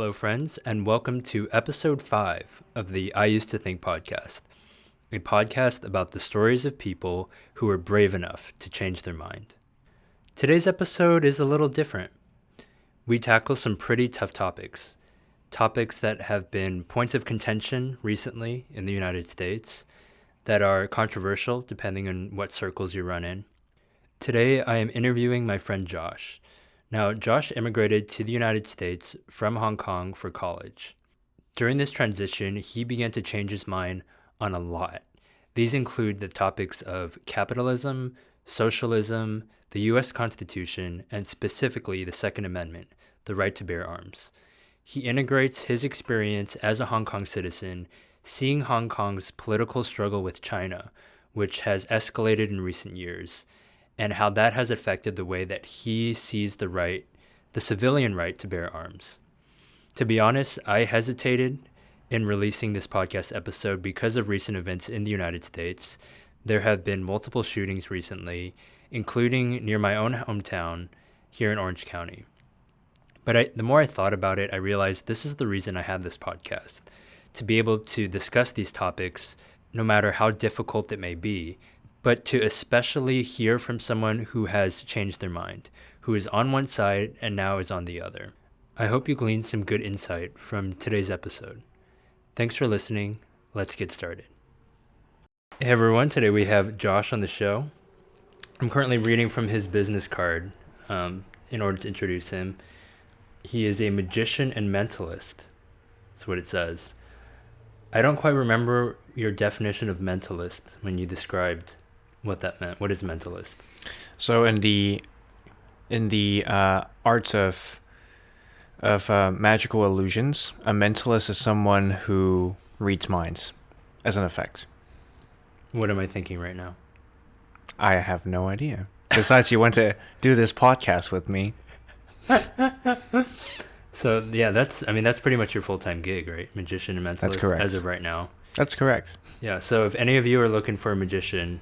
Hello, friends, and welcome to episode 5 of the I Used to Think podcast, a podcast about the stories of people who were brave enough to change their mind. Today's episode is a little different. We tackle some pretty tough topics that have been points of contention recently in the United States, that are controversial depending on what circles you run in. Today, I am interviewing my friend Josh. Now, Josh immigrated to the United States from Hong Kong for college. During this transition, he began to change his mind on a lot. These include the topics of capitalism, socialism, the U.S. Constitution, and specifically the Second Amendment, the right to bear arms. He integrates his experience as a Hong Kong citizen, seeing Hong Kong's political struggle with China, which has escalated in recent years, and how that has affected the way that he sees the civilian right to bear arms. To be honest, I hesitated in releasing this podcast episode because of recent events in the United States. There have been multiple shootings recently, including near my own hometown here in Orange County. But the more I thought about it, I realized this is the reason I have this podcast, to be able to discuss these topics, no matter how difficult it may be, but to especially hear from someone who has changed their mind, who is on one side and now is on the other. I hope you gleaned some good insight from today's episode. Thanks for listening. Let's get started. Hey everyone, today we have Josh on the show. I'm currently reading from his business card in order to introduce him. He is a magician and mentalist. That's what it says. I don't quite remember your definition of mentalist when you described what that meant. What is mentalist? So in the arts of magical illusions, a mentalist is someone who reads minds, as an effect. What am I thinking right now? I have no idea. Besides, you went to do this podcast with me. So yeah, that's pretty much your full-time gig, right? Magician and mentalist. That's correct. As of right now. That's correct. Yeah. So if any of you are looking for a magician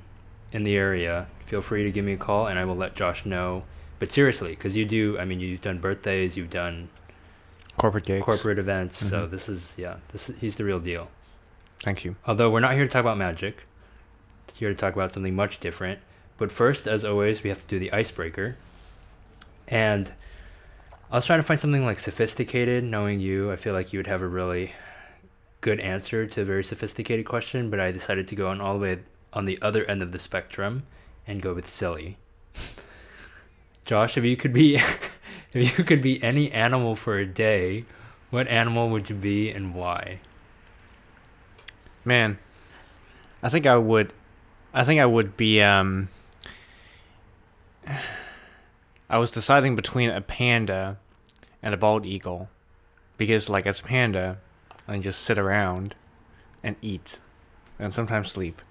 in the area, feel free to give me a call, and I will let Josh know. But seriously, because you've done birthdays, you've done corporate gigs, corporate events. Mm-hmm. So he's the real deal. Thank you. Although we're not here to talk about magic, we're here to talk about something much different. But first, as always, we have to do the icebreaker. And I was trying to find something like sophisticated. Knowing you, I feel like you would have a really good answer to a very sophisticated question, but I decided to go all the way on the other end of the spectrum and go with silly. Josh, if you could be any animal for a day, what animal would you be and why? Man, I think I would be I was deciding between a panda and a bald eagle, because like as a panda, I can just sit around and eat and sometimes sleep.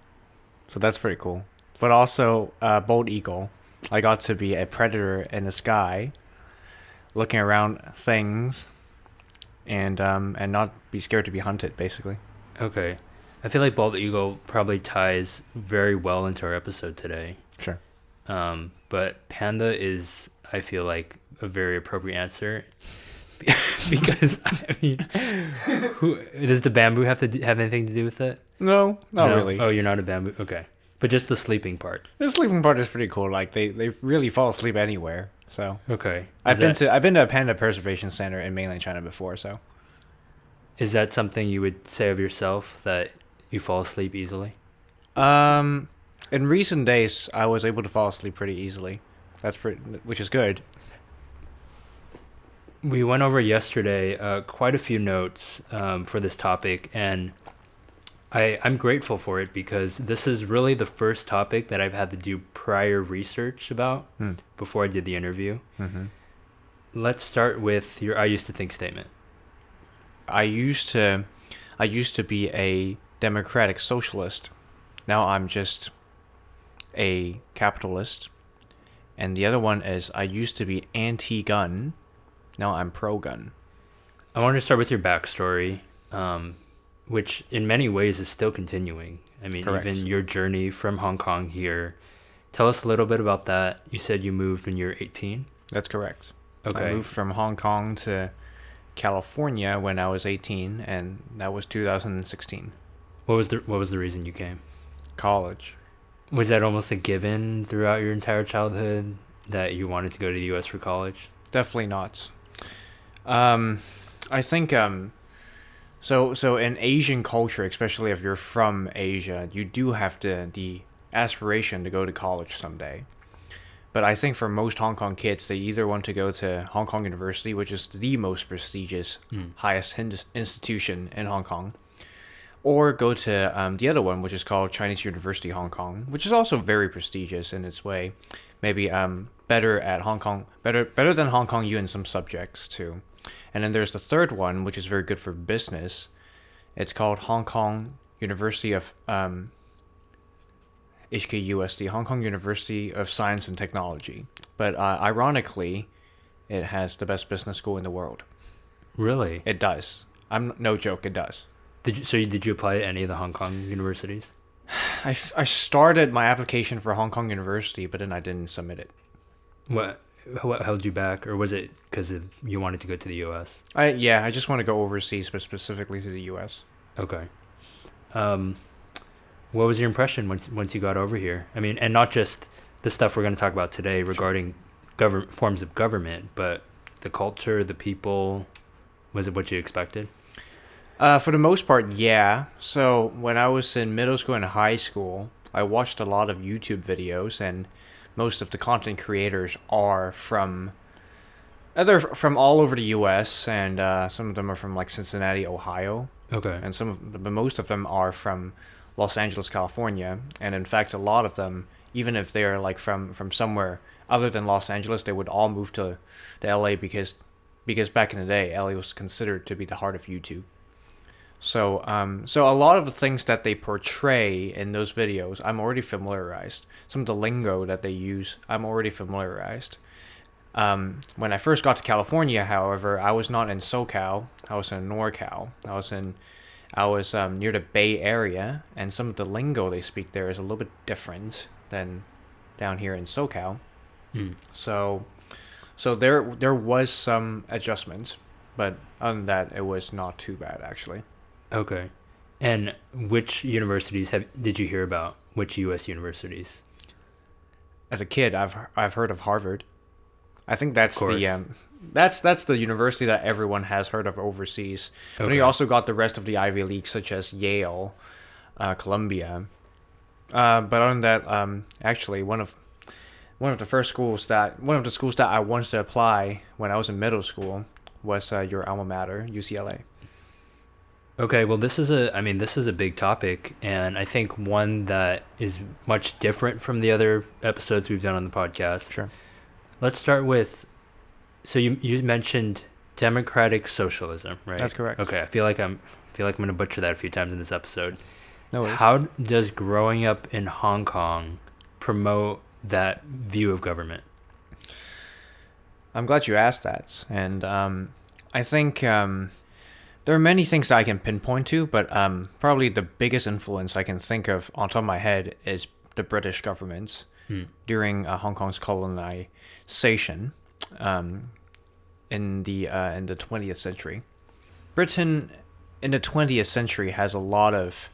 So that's pretty cool. But also, bald eagle, I got to be a predator in the sky, looking around things, and not be scared to be hunted, basically. Okay. I feel like bald eagle probably ties very well into our episode today. Sure. But panda is, I feel like, a very appropriate answer. Because, does the bamboo have anything to do with it? No, not really. Oh, you're not a bamboo? Okay. But just the sleeping part. The sleeping part is pretty cool. Like they really fall asleep anywhere. So okay. I've been to a panda preservation center in mainland China before. So is that something you would say of yourself, that you fall asleep easily? In recent days, I was able to fall asleep pretty easily. Which is good. We went over yesterday quite a few notes for this topic, and I'm grateful for it because this is really the first topic that I've had to do prior research about before I did the interview. Mm-hmm. Let's start with your I used to think statement. I used to be a democratic socialist. Now I'm just a capitalist. And the other one is I used to be anti-gun. Now I'm pro-gun. I want to start with your backstory, which in many ways is still continuing. I mean, Correct. Even your journey from Hong Kong here. Tell us a little bit about that. You said you moved when you were 18? That's correct. Okay. I moved from Hong Kong to California when I was 18, and that was 2016. What was the reason you came? College. Was that almost a given throughout your entire childhood that you wanted to go to the U.S. for college? Definitely not. Um, I think so in Asian culture, especially if you're from Asia, you do have the aspiration to go to college someday. But I think for most Hong Kong kids, they either want to go to Hong Kong University, which is the most prestigious, highest institution in Hong Kong, or go to the other one, which is called Chinese University Hong Kong, which is also very prestigious in its way. Maybe better at Hong Kong, better than Hong Kong U in some subjects too. And then there's the third one, which is very good for business. It's called Hong Kong University of HKUST, Hong Kong University of Science and Technology. But ironically, it has the best business school in the world. Really? It does. I'm no joke. It does. Did you apply to any of the Hong Kong universities? I started my application for Hong Kong University, but then I didn't submit it. What held you back, or was it because you wanted to go to the U.S.? I just want to go overseas, but specifically to the U.S. Okay. What was your impression once you got over here? I mean, and not just the stuff we're going to talk about today regarding forms of government, but the culture, the people. Was it what you expected? For the most part, yeah. So when I was in middle school and high school, I watched a lot of YouTube videos, and most of the content creators are from all over the U.S., and some of them are from like Cincinnati, Ohio. Okay. And but most of them are from Los Angeles, California. And in fact, a lot of them, even if they are like from somewhere other than Los Angeles, they would all move to LA because back in the day, LA was considered to be the heart of YouTube. So a lot of the things that they portray in those videos, I'm already familiarized. Some of the lingo that they use, I'm already familiarized. When I first got to California, however, I was not in SoCal. I was in NorCal. I was near the Bay Area, and some of the lingo they speak there is a little bit different than down here in SoCal. So there was some adjustments, but other than that, it was not too bad actually. Okay. And which universities did you hear about? Which U.S. universities? As a kid, I've heard of Harvard. I think that's Of course. that's the university that everyone has heard of overseas. But you also got the rest of the Ivy League, such as Yale, Columbia. But other than that, actually one of the schools that I wanted to apply when I was in middle school was your alma mater, UCLA. Okay, well, this is a big topic, and I think one that is much different from the other episodes we've done on the podcast. Sure. Let's start with, so you mentioned democratic socialism, right? That's correct. Okay, I feel like I'm going to butcher that a few times in this episode. No worries. How does growing up in Hong Kong promote that view of government? I'm glad you asked that, and I think there are many things that I can pinpoint to, but probably the biggest influence I can think of on top of my head is the British government during Hong Kong's colonization in the 20th century. Britain in the 20th century has a lot of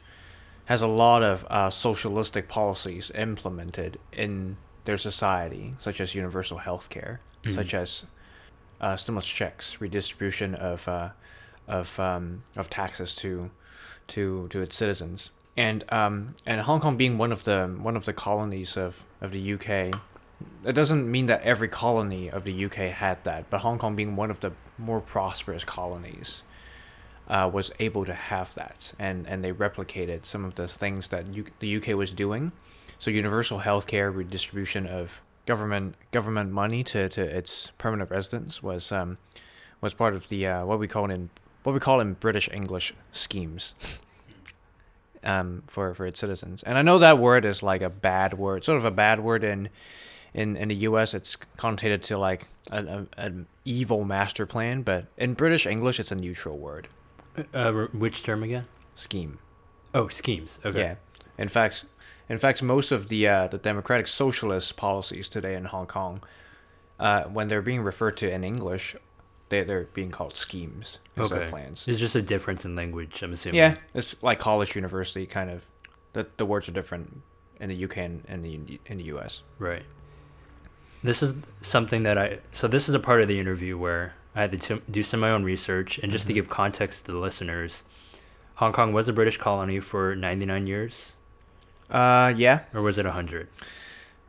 socialistic policies implemented in their society, such as universal health care, such as stimulus checks, redistribution of taxes to its citizens, and Hong Kong being one of the colonies of the UK, it doesn't mean that every colony of the UK had that, but Hong Kong being one of the more prosperous colonies was able to have that, and they replicated some of the things that the UK was doing. So universal healthcare, redistribution of government money to its permanent residents was part of the what we call in British English schemes for its citizens. And I know that word is like a bad word, sort of a bad word in the US. It's connotated to like an evil master plan, but in British English it's a neutral word. Which term again? Scheme. Oh, schemes. Okay. Yeah. In fact, most of the democratic socialist policies today in Hong Kong, when they're being referred to in English, they're being called schemes instead of Okay. plans. It's just a difference in language, I'm assuming. Yeah, it's like college, university, kind of. The words are different in the UK and in the US. Right. This is something that so this is a part of the interview where I had to do some of my own research, and just to give context to the listeners, Hong Kong was a British colony for 99 years, Yeah. or was it 100?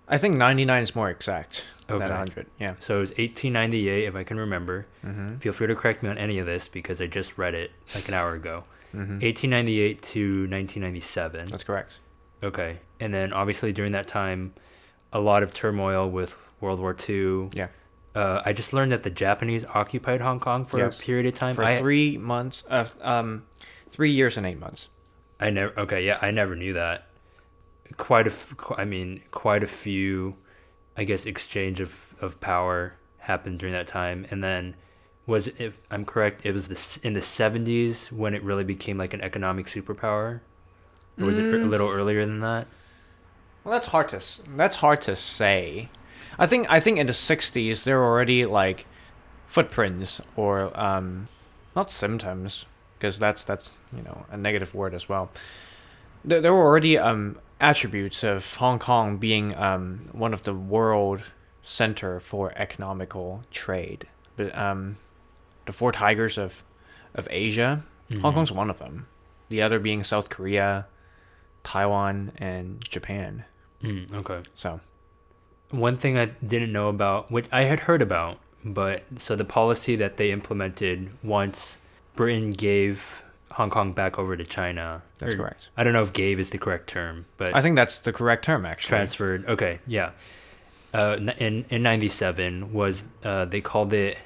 I think 99 is more exact than Okay. 100. Yeah. So it was 1898, if I can remember. Mm-hmm. Feel free to correct me on any of this because I just read it like an hour ago. Mm-hmm. 1898 to 1997. That's correct. Okay. And then obviously during that time, a lot of turmoil with World War II. Yeah. I just learned that the Japanese occupied Hong Kong for Yes. a period of time. For 3 months, 3 years and 8 months. I never knew that. Quite a few, I guess, exchange of power happened during that time. And then if I'm correct, it was in the 70s when it really became like an economic superpower? Or was it a little earlier than that? Well, that's hard to say. I think in the 60s there were already like footprints or not symptoms, because that's a negative word as well. There were already attributes of Hong Kong being one of the world center for economical trade. But the four tigers of Asia, Hong Kong's one of them. The other being South Korea, Taiwan, and Japan. Okay. So One thing I didn't know about, which I had heard about, so the policy that they implemented once Britain gave Hong Kong back over to China. that's correct. I don't know if gave is the correct term, but I think that's the correct term, actually. transferred. Okay, yeah. In 97 was they called it,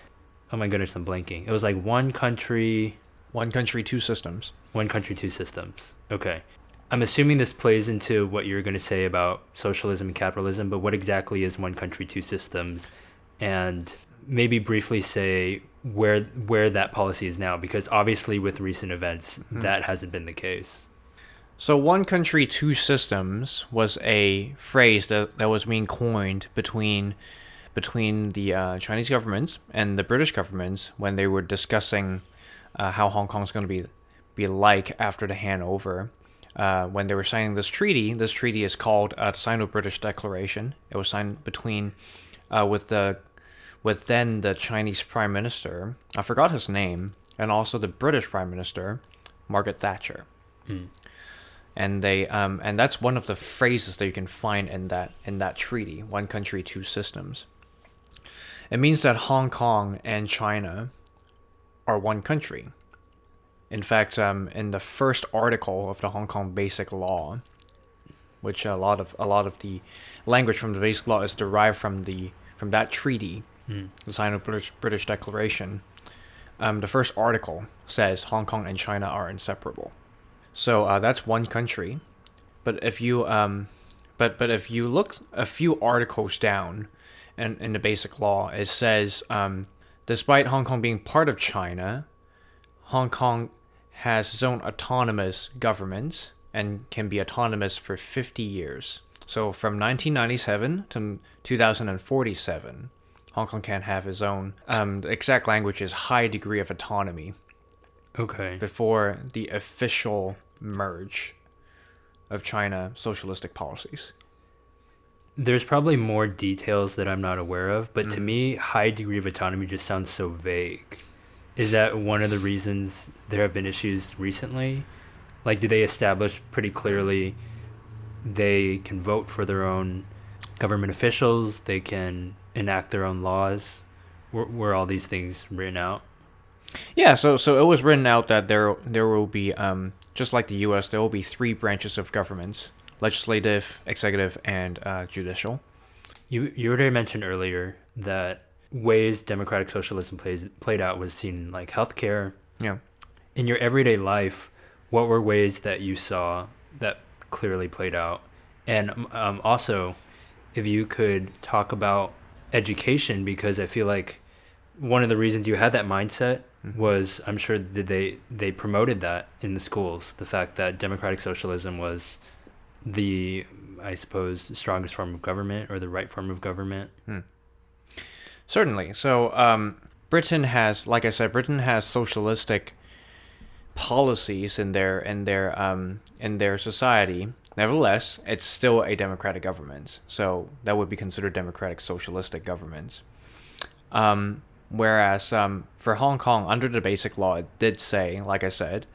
oh my goodness, I'm blanking. It was like one country, two systems. one country, two systems. Okay. I'm assuming this plays into what you're going to say about socialism and capitalism, but what exactly is one country, two systems? And maybe briefly say where that policy is now, because obviously with recent events, that hasn't been the case. So one country, two systems was a phrase that was being coined between the Chinese governments and the British governments when they were discussing how Hong Kong's going to be like after the handover. When they were signing this treaty is called the Sino-British Declaration. It was signed between with then the Chinese Prime Minister, I forgot his name, and also the British Prime Minister, Margaret Thatcher. And they and that's one of the phrases that you can find in that treaty, one country, two systems. It means that Hong Kong and China are one country. In fact, in the first article of the Hong Kong Basic Law, which a lot of the language from the Basic Law is derived from that treaty, the Sino-British Declaration, the first article says Hong Kong and China are inseparable. So that's one country. But if you if you look a few articles down, in the Basic Law, it says despite Hong Kong being part of China, Hong Kong has its own autonomous government and can be autonomous for 50 years. So from 1997 to 2047, Hong Kong can have its own, the exact language is high degree of autonomy. Okay. Before the official merge of China socialistic policies. There's probably more details that I'm not aware of, but to me, high degree of autonomy just sounds so vague. Is that one of the reasons there have been issues recently? Like, do they establish pretty clearly they can vote for their own government officials, they can enact their own laws? Were all these things written out? Yeah, so it was written out that there will be, just like the U.S., there will be 3 branches of government: legislative, executive, and judicial. You already mentioned earlier that ways democratic socialism played out was seen like healthcare. Yeah. In your everyday life, what were ways that you saw that clearly played out? And also, if you could talk about education, because I feel like one of the reasons you had that mindset was, I'm sure that they promoted that in the schools, the fact that democratic socialism was the, I suppose, strongest form of government or the right form of government. Certainly. So Britain has, like I said, Britain has socialistic policies in their society. Nevertheless, it's still a democratic government, so that would be considered democratic socialistic government. Whereas for Hong Kong, under the Basic Law, it did say, like I said,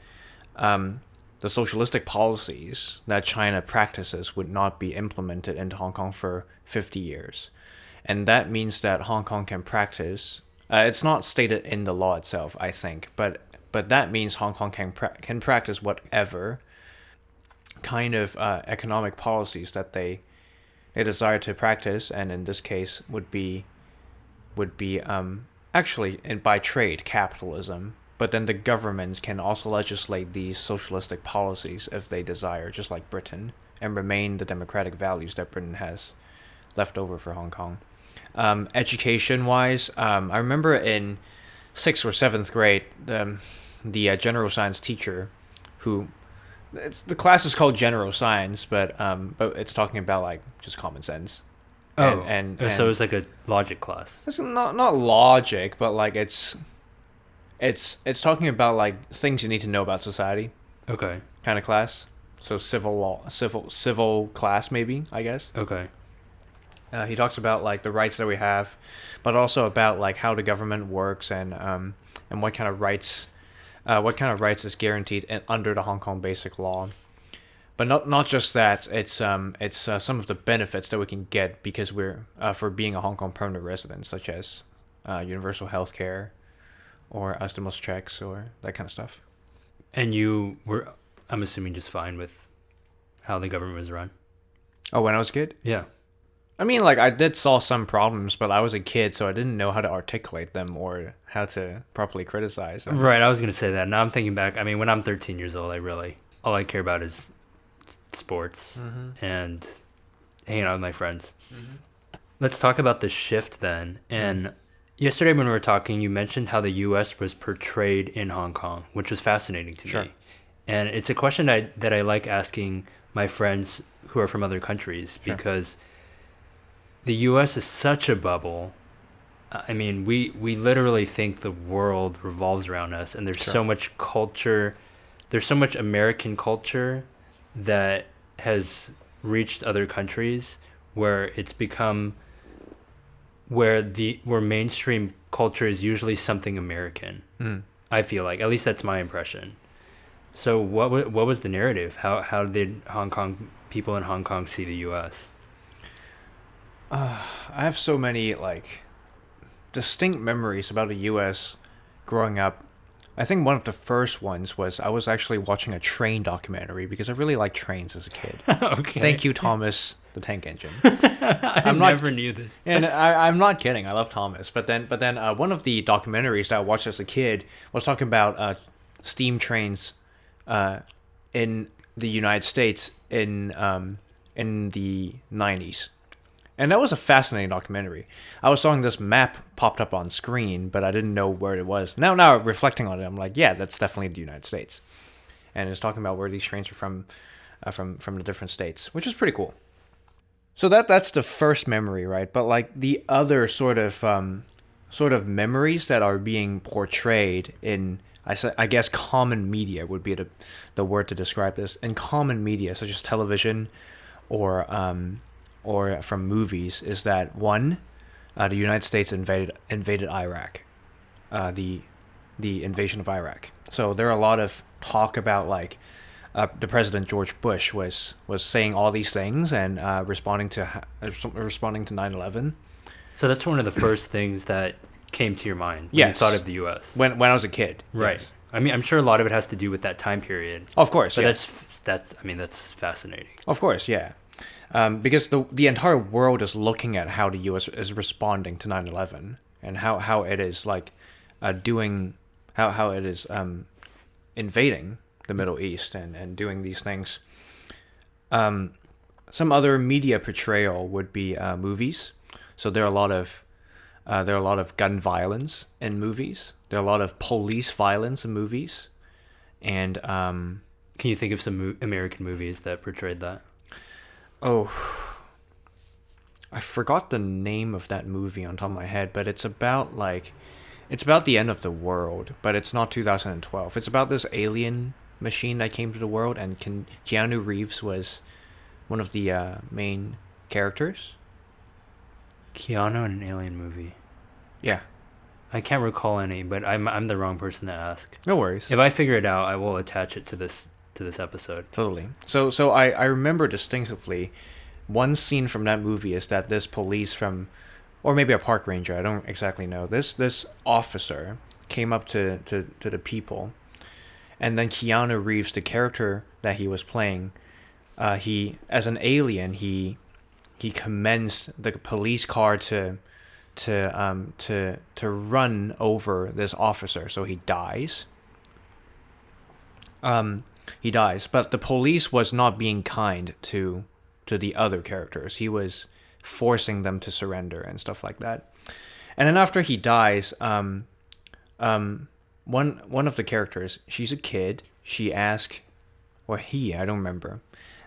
the socialistic policies that China practices would not be implemented into Hong Kong for 50 years. And that means that Hong Kong can practice. It's not stated in the law itself, I think, but that means Hong Kong can practice whatever kind of economic policies that they desire to practice, and in this case would be actually by trade capitalism. But then the governments can also legislate these socialistic policies if they desire, just like Britain, and remain the democratic values that Britain has left over for Hong Kong. Education-wise, I remember in 6th or 7th grade, the general science teacher, who the class is called general science, but it's talking about like just common sense. And so it's like a logic class. It's not logic, but like it's talking about like things you need to know about society. Okay. Kind of class. So civil class maybe, I guess. Okay. He talks about like the rights that we have, but also about like how the government works and what kind of rights is guaranteed under the Hong Kong Basic Law. But not just that. It's some of the benefits that we can get because we're for being a Hong Kong permanent resident, such as universal health care, or stimulus checks, or that kind of stuff. And you were, I'm assuming, just fine with how the government was run? Oh, when I was a kid? Yeah. I mean, like, I did saw some problems, but I was a kid, so I didn't know how to articulate them or how to properly criticize them. Right, I was going to say that. Now I'm thinking back. I mean, when I'm 13 years old, all I care about is sports and hanging out with my friends. Mm-hmm. Let's talk about the shift then. And yesterday when we were talking, you mentioned how the U.S. was portrayed in Hong Kong, which was fascinating to me. And it's a question that I like asking my friends who are from other countries because the U.S. is such a bubble. I mean, we literally think the world revolves around us, and there's so much culture. There's so much American culture that has reached other countries where it's become where mainstream culture is usually something American. I feel like, at least that's my impression. So what was the narrative? How did Hong Kong people in Hong Kong see the U.S.? I have so many like distinct memories about the U.S. growing up. I think one of the first ones was I was actually watching a train documentary because I really liked trains as a kid. Okay. Thank you, Thomas the Tank Engine. I never knew this. And I'm not kidding. I love Thomas. But then one of the documentaries that I watched as a kid was talking about steam trains in the United States in the 90s. And that was a fascinating documentary. I was seeing this map popped up on screen, but I didn't know where it was. Now reflecting on it, I'm like, yeah, that's definitely the United States. And it's talking about where these trains are from the different states, which is pretty cool. So that's the first memory, right? But like the other sort of memories that are being portrayed in, I guess common media would be the word to describe this. In common media, such as television or from movies, is that one, the United States invaded Iraq, the invasion of Iraq. So there are a lot of talk about like the President George Bush was saying all these things and responding to 9/11. So that's one of the first things that came to your mind when you thought of the U.S. When I was a kid, right? Yes. I mean, I'm sure a lot of it has to do with that time period. Of course, but that's fascinating. Of course, yeah. Because the entire world is looking at how the U.S. is responding to 9/11 and how it is like how it is invading the Middle East and doing these things. Some other media portrayal would be movies. So there are a lot of gun violence in movies. There are a lot of police violence in movies, and can you think of some American movies that portrayed that? Oh, I forgot the name of that movie on top of my head, but it's about like It's about the end of the world, but it's not 2012. It's about this alien machine that came to the world, and Keanu Reeves was one of the main characters. Keanu in an alien movie. Yeah, I can't recall any, but I'm the wrong person to ask. no worries. If I figure it out, I will attach it to this episode. Totally. So I remember distinctively one scene from that movie is that this police from, or maybe a park ranger, I don't exactly know. This officer came up to the people, and then Keanu Reeves, the character that he was playing, he as an alien he commenced the police car to run over this officer, so he dies. He dies, but the police was not being kind to the other characters. He was forcing them to surrender and stuff like that. And then after he dies, one of the characters, she's a kid. She asked, or he, I don't remember.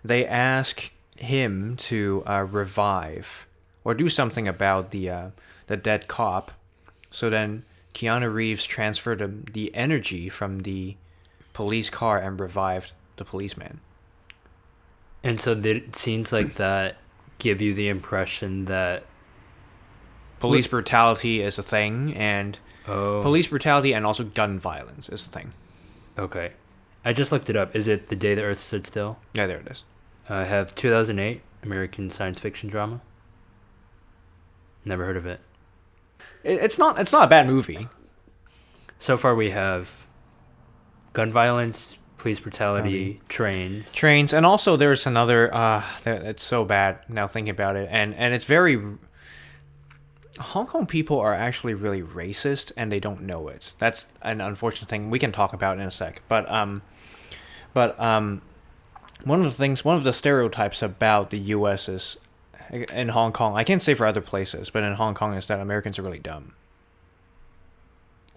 They ask him to revive or do something about the dead cop. So then Keanu Reeves transferred the energy from the police car and revived the policeman. And so did scenes like that give you the impression that police brutality is a thing, and police brutality and also gun violence is a thing. Okay. I just looked it up. Is it The Day the Earth Stood Still? Yeah, there it is. I have 2008 American science fiction drama. Never heard of it. It's not a bad movie. So far we have gun violence, police brutality, trains, and also there's another. It's so bad now thinking about it, and it's very. Hong Kong people are actually really racist, and they don't know it. That's an unfortunate thing we can talk about in a sec. But one of the stereotypes about the U.S. is in Hong Kong. I can't say for other places, but in Hong Kong is that Americans are really dumb.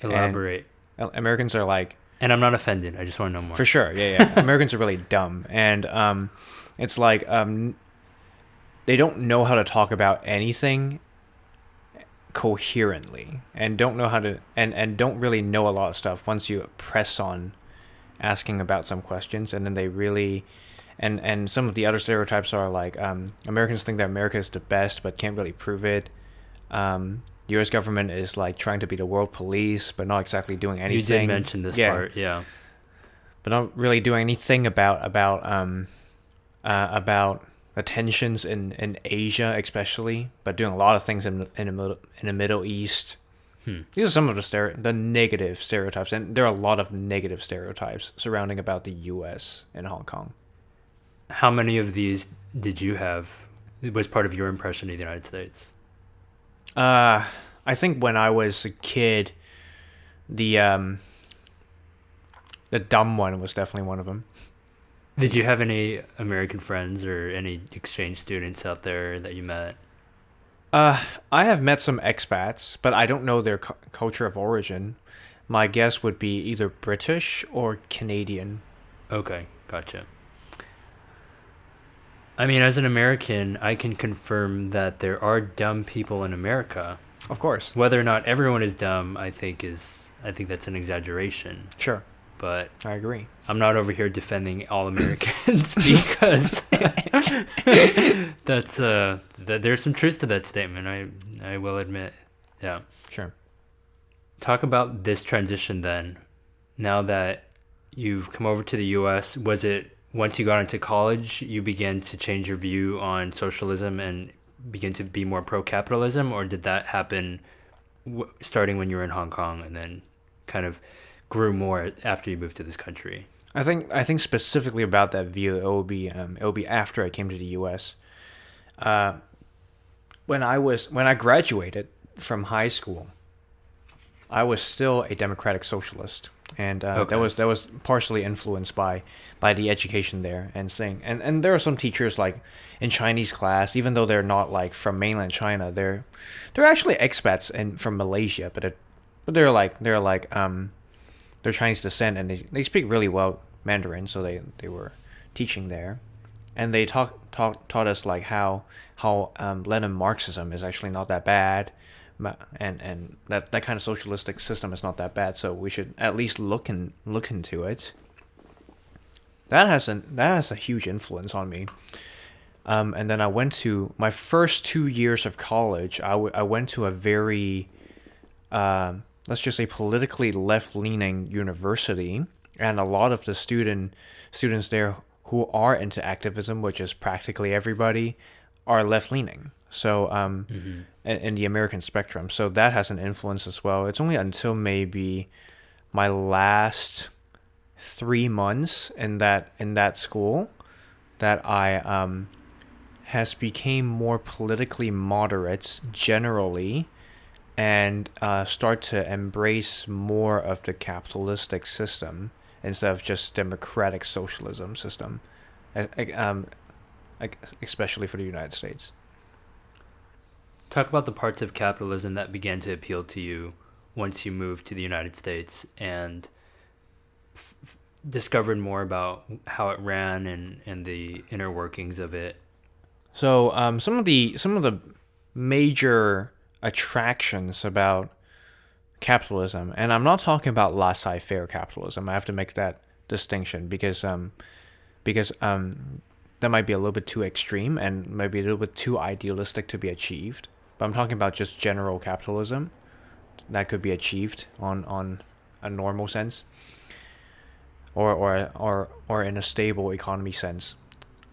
Elaborate. And Americans are like. And I'm not offended. I just want to know more. For sure, yeah. Americans are really dumb, and it's like they don't know how to talk about anything coherently, and don't know how to, and don't really know a lot of stuff once you press on asking about some questions, and then they really, and some of the other stereotypes are like Americans think that America is the best but can't really prove it. U.S. government is like trying to be the world police, but not exactly doing anything. You did mention this part, yeah. But not really doing anything about the tensions in Asia, especially. But doing a lot of things in the Middle East. These are some of the negative stereotypes, and there are a lot of negative stereotypes surrounding about the U.S. and Hong Kong. How many of these did you have? It was part of your impression of the United States. I think when I was a kid, the dumb one was definitely one of them. Did you have any American friends or any exchange students out there that you met? I have met some expats, but I don't know their culture of origin. My guess would be either British or Canadian. Okay, gotcha. I mean, as an American, I can confirm that there are dumb people in America. Of course. Whether or not everyone is dumb, I think that's an exaggeration. Sure. But I agree. I'm not over here defending all Americans because that's there's some truth to that statement. I will admit. Yeah. Sure. Talk about this transition then. Now that you've come over to the US, was it once you got into college, you began to change your view on socialism and begin to be more pro-capitalism, or did that happen starting when you were in Hong Kong and then kind of grew more after you moved to this country? I think specifically about that view, it will be after I came to the U.S. When I graduated from high school, I was still a democratic socialist. And Okay. that was partially influenced by the education there, and there are some teachers like in Chinese class, even though they're not like from mainland China, they're actually expats from Malaysia, but they're Chinese descent, and they speak really well Mandarin, so they were teaching there, and they taught us like how Lenin Marxism is actually not that bad, And that kind of socialistic system is not that bad, so we should at least look into it. That has a huge influence on me. And then I went to my first 2 years of college. I went to a very, let's just say, politically left-leaning university, and a lot of the students there who are into activism, which is practically everybody, are left-leaning. So in the American spectrum, so that has an influence as well. It's only until maybe my last 3 months in that school that I has became more politically moderate generally, and start to embrace more of the capitalistic system instead of just democratic socialism system, especially for the United States. Talk about the parts of capitalism that began to appeal to you once you moved to the United States and discovered more about how it ran and the inner workings of it. So some of the major attractions about capitalism, and I'm not talking about laissez-faire capitalism. I have to make that distinction because that might be a little bit too extreme and maybe a little bit too idealistic to be achieved. But I'm talking about just general capitalism that could be achieved on a normal sense, or in a stable economy sense.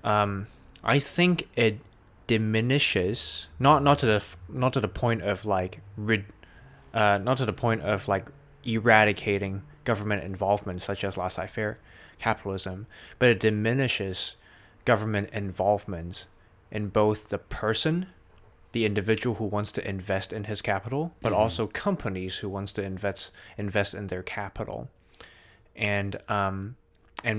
I think it diminishes not to the point of like eradicating government involvement such as laissez-faire capitalism, but it diminishes government involvement in both the person, the individual who wants to invest in his capital, but also companies who wants to invest in their capital. And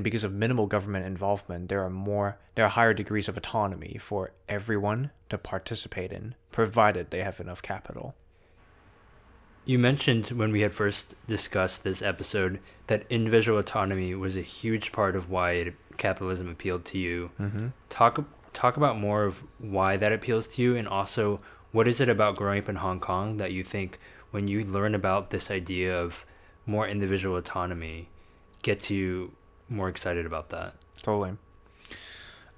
because of minimal government involvement, there are higher degrees of autonomy for everyone to participate in, provided they have enough capital. You mentioned when we had first discussed this episode that individual autonomy was a huge part of why capitalism appealed to you. Mm-hmm. Talk about more of why that appeals to you, and also what is it about growing up in Hong Kong that you think when you learn about this idea of more individual autonomy gets you more excited about that? Totally.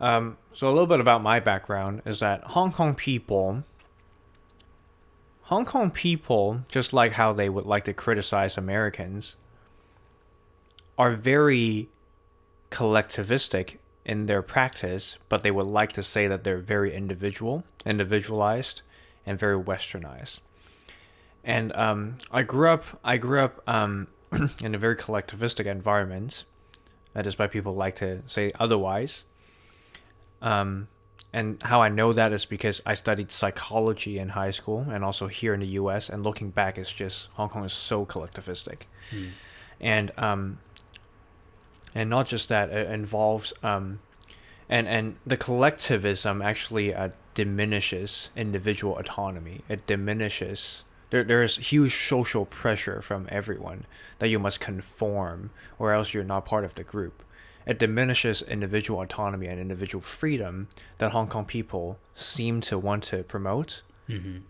So a little bit about my background is that Hong Kong people, just like how they would like to criticize Americans, are very collectivistic in their practice, but they would like to say that they're very individualized, and very westernized. And I grew up in a very collectivistic environment, despite people like to say otherwise. And how I know that is because I studied psychology in high school and also here in the U.S. And looking back, it's just Hong Kong is so collectivistic, and not just that, it involves and the collectivism actually diminishes individual autonomy. It diminishes. There is huge social pressure from everyone that you must conform or else you're not part of the group. It diminishes individual autonomy and individual freedom that Hong Kong people seem to want to promote,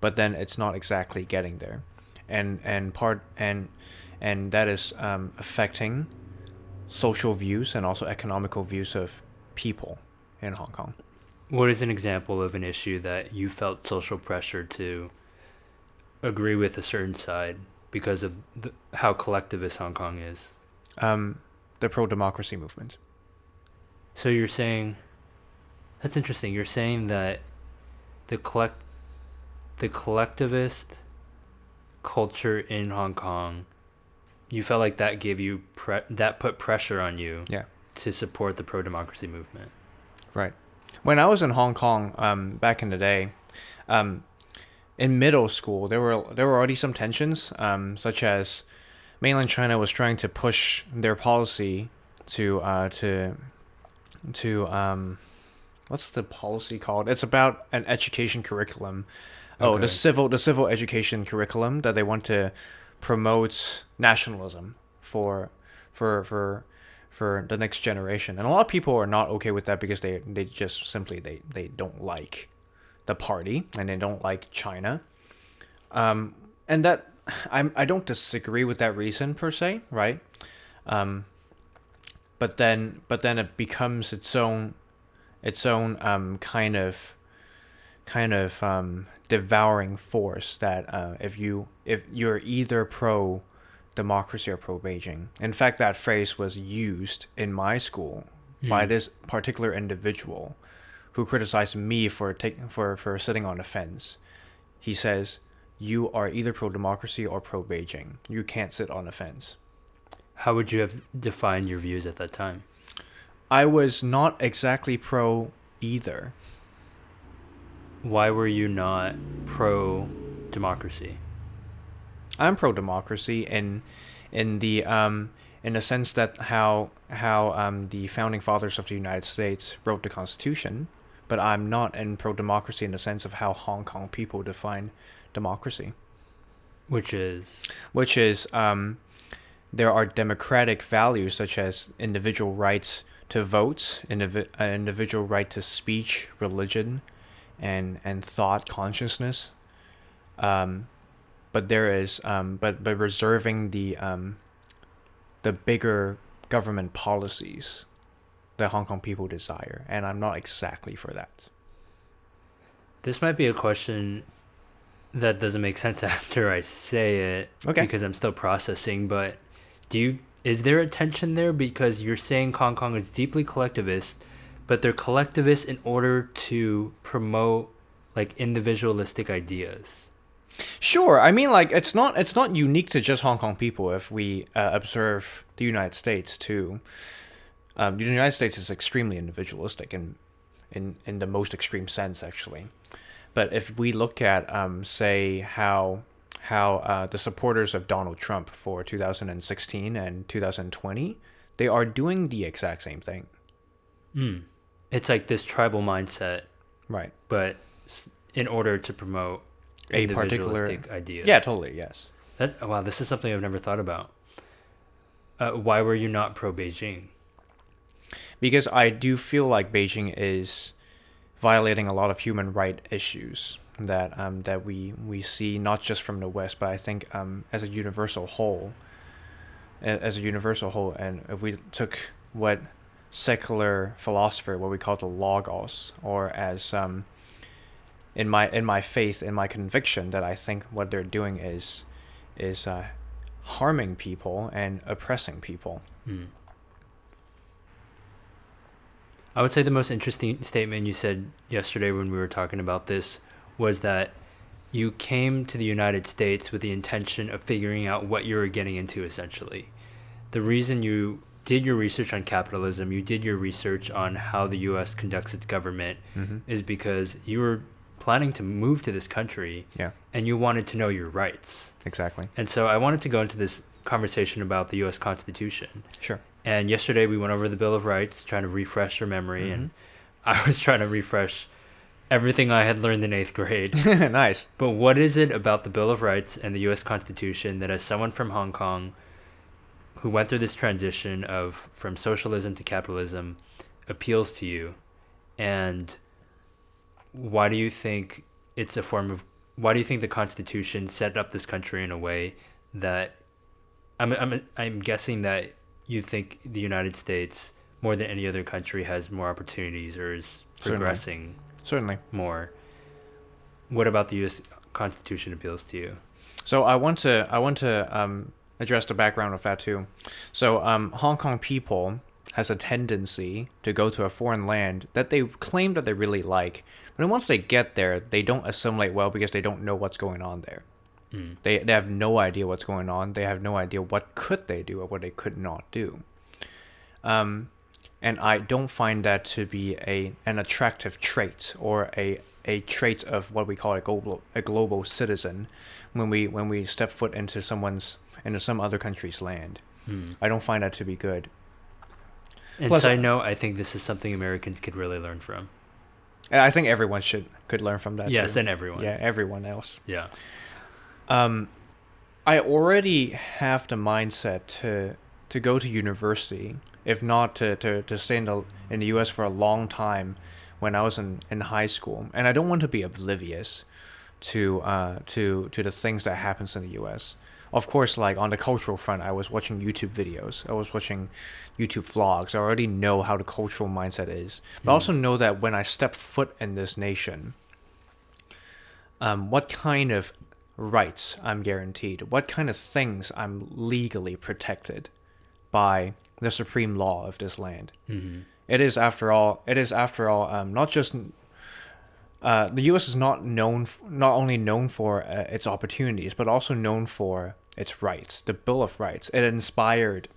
but then it's not exactly getting there, and that is affecting social views and also economical views of people in Hong Kong. What is an example of an issue that you felt social pressure to agree with a certain side because of how collectivist Hong Kong is? The pro-democracy movement. So you're saying, that's interesting. You're saying that the collectivist culture in Hong Kong, you felt like that gave you that put pressure on you, to support the pro-democracy movement. Right. When I was in Hong Kong, back in the day, in middle school, there were already some tensions, such as mainland China was trying to push their policy to what's the policy called? It's about an education curriculum. Okay. Oh, the civil education curriculum that they want to promote nationalism for the next generation. And a lot of people are not okay with that because they just simply they don't like the party and they don't like China. And that I don't disagree with that reason per se, right? Um, but then it becomes its own kind of devouring force that if you're either pro democracy or pro Beijing. In fact, that phrase was used in my school by this particular individual who criticized me for sitting on the fence. He says, "You are either pro democracy or pro Beijing. You can't sit on the fence." How would you have defined your views at that time? I was not exactly pro either. Why were you not pro democracy? I'm pro democracy in the sense that how the founding fathers of the United States wrote the Constitution, but I'm not in pro democracy in the sense of how Hong Kong people define democracy, Which is which is there are democratic values such as individual rights to vote, individual right to speech, religion, and thought consciousness. But there is but reserving the bigger government policies that Hong Kong people desire, and I'm not exactly for that. this might be a question that doesn't make sense after I say it Okay. because I'm still processing, but is there a tension there because you're saying Hong Kong is deeply collectivist, but they're collectivist in order to promote like individualistic ideas? Sure. I mean, like it's not unique to just Hong Kong people. If we observe the United States too, the United States is extremely individualistic in the most extreme sense, actually. But if we look at say how the supporters of Donald Trump for 2016 and 2020, they are doing the exact same thing. It's like this tribal mindset, Right. but in order to promote A particular individualistic ideas. Yeah, totally, yes. Wow, this is something I've never thought about. Why were you not pro Beijing? Because I do feel like Beijing is violating a lot of human right issues that we see not just from the West, but I think as a universal whole. And if we took what secular philosopher, what we call the logos, or as in my faith, in my conviction, that I think what they're doing is harming people and oppressing people. I would say the most interesting statement you said yesterday when we were talking about this was that you came to the United States with the intention of figuring out what you were getting into, essentially. The reason you did your research on capitalism, you did your research on how the U.S. conducts its government, is because you were planning to move to this country, Yeah, and you wanted to know your rights. exactly. And so I wanted to go into this conversation about the U.S. Constitution. Sure. And yesterday we went over the Bill of Rights, trying to refresh your memory, and I was trying to refresh everything I had learned in 8th grade. Nice. But what is it about the Bill of Rights and the U.S. Constitution that, as someone from Hong Kong who went through this transition from socialism to capitalism, appeals to you? And why do you think why do you think the Constitution set up this country in a way that I'm guessing that you think the United States, more than any other country, has more opportunities or is progressing Certainly. more. What about the U.S. Constitution appeals to you? So I want to address the background of that too. So Hong Kong people has a tendency to go to a foreign land that they claim that they really like, but then once they get there, they don't assimilate well because they don't know what's going on there. They have no idea what's going on. They have no idea what could they do or what they could not do. And I don't find that to be an attractive trait or a trait of what we call a global citizen when we step foot into some other country's land. I don't find that to be good. And Plus, side note, I think this is something Americans could really learn from. And I think everyone could learn from that. Yes, too. and everyone. Yeah, everyone else. Yeah. I already have the mindset to go to university, if not to stay in the U.S. for a long time when I was in high school. And I don't want to be oblivious to the things that happens in the U.S. Of course, like on the cultural front, I was watching YouTube videos. I was watching YouTube vlogs. I already know how the cultural mindset is, but I also know that when I step foot in this nation, what kind of rights I'm guaranteed, what kind of things I'm legally protected by the supreme law of this land. Mm-hmm. It is after all, not just the U.S. is not only known for its opportunities, but also known for its rights. The Bill of Rights. The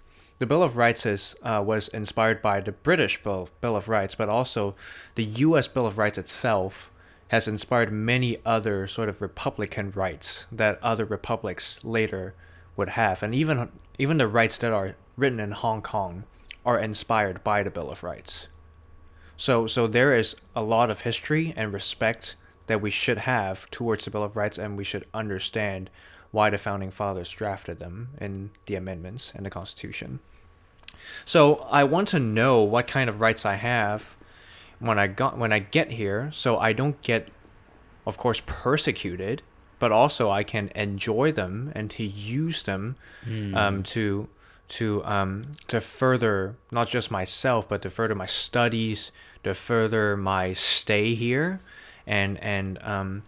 Bill of Rights was inspired by the British Bill of Rights, but also the U.S. Bill of Rights itself has inspired many other sort of republican rights that other republics later would have, and even the rights that are written in Hong Kong are inspired by the Bill of Rights. So there is a lot of history and respect that we should have towards the Bill of Rights, and we should understand why the founding fathers drafted them in the amendments and the Constitution. So I want to know what kind of rights I have when I get here, so I don't get, of course, persecuted, but also I can enjoy them and to use them to further not just myself, but to further my studies, to further my stay here, and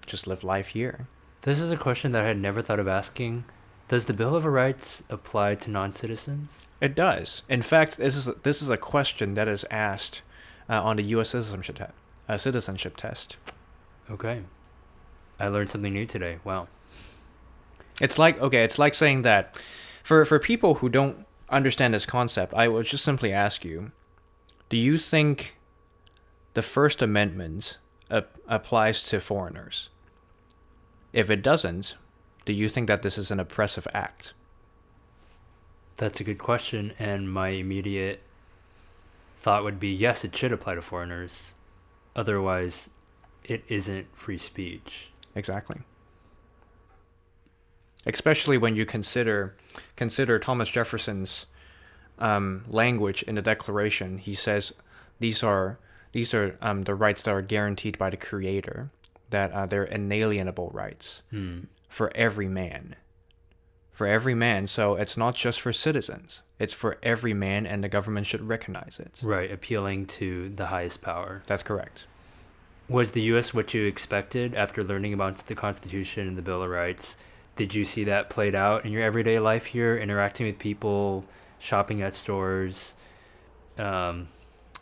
just live life here. This is a question that I had never thought of asking. Does the Bill of Rights apply to non-citizens? It does. In fact, this is a question that is asked on the U.S. citizenship test. Okay, I learned something new today. Wow. It's like saying that for people who don't understand this concept, I would just simply ask you, do you think the First Amendment applies to foreigners? If it doesn't, do you think that this is an oppressive act? That's a good question, and my immediate thought would be yes, it should apply to foreigners. Otherwise, it isn't free speech. Exactly. Especially when you consider Thomas Jefferson's language in the Declaration. He says these are the rights that are guaranteed by the Creator, that they're inalienable rights for every man. For every man, so it's not just for citizens. It's for every man, and the government should recognize it. Right, appealing to the highest power. That's correct. Was the U.S. what you expected after learning about the Constitution and the Bill of Rights? Did you see that played out in your everyday life here, interacting with people, shopping at stores, doing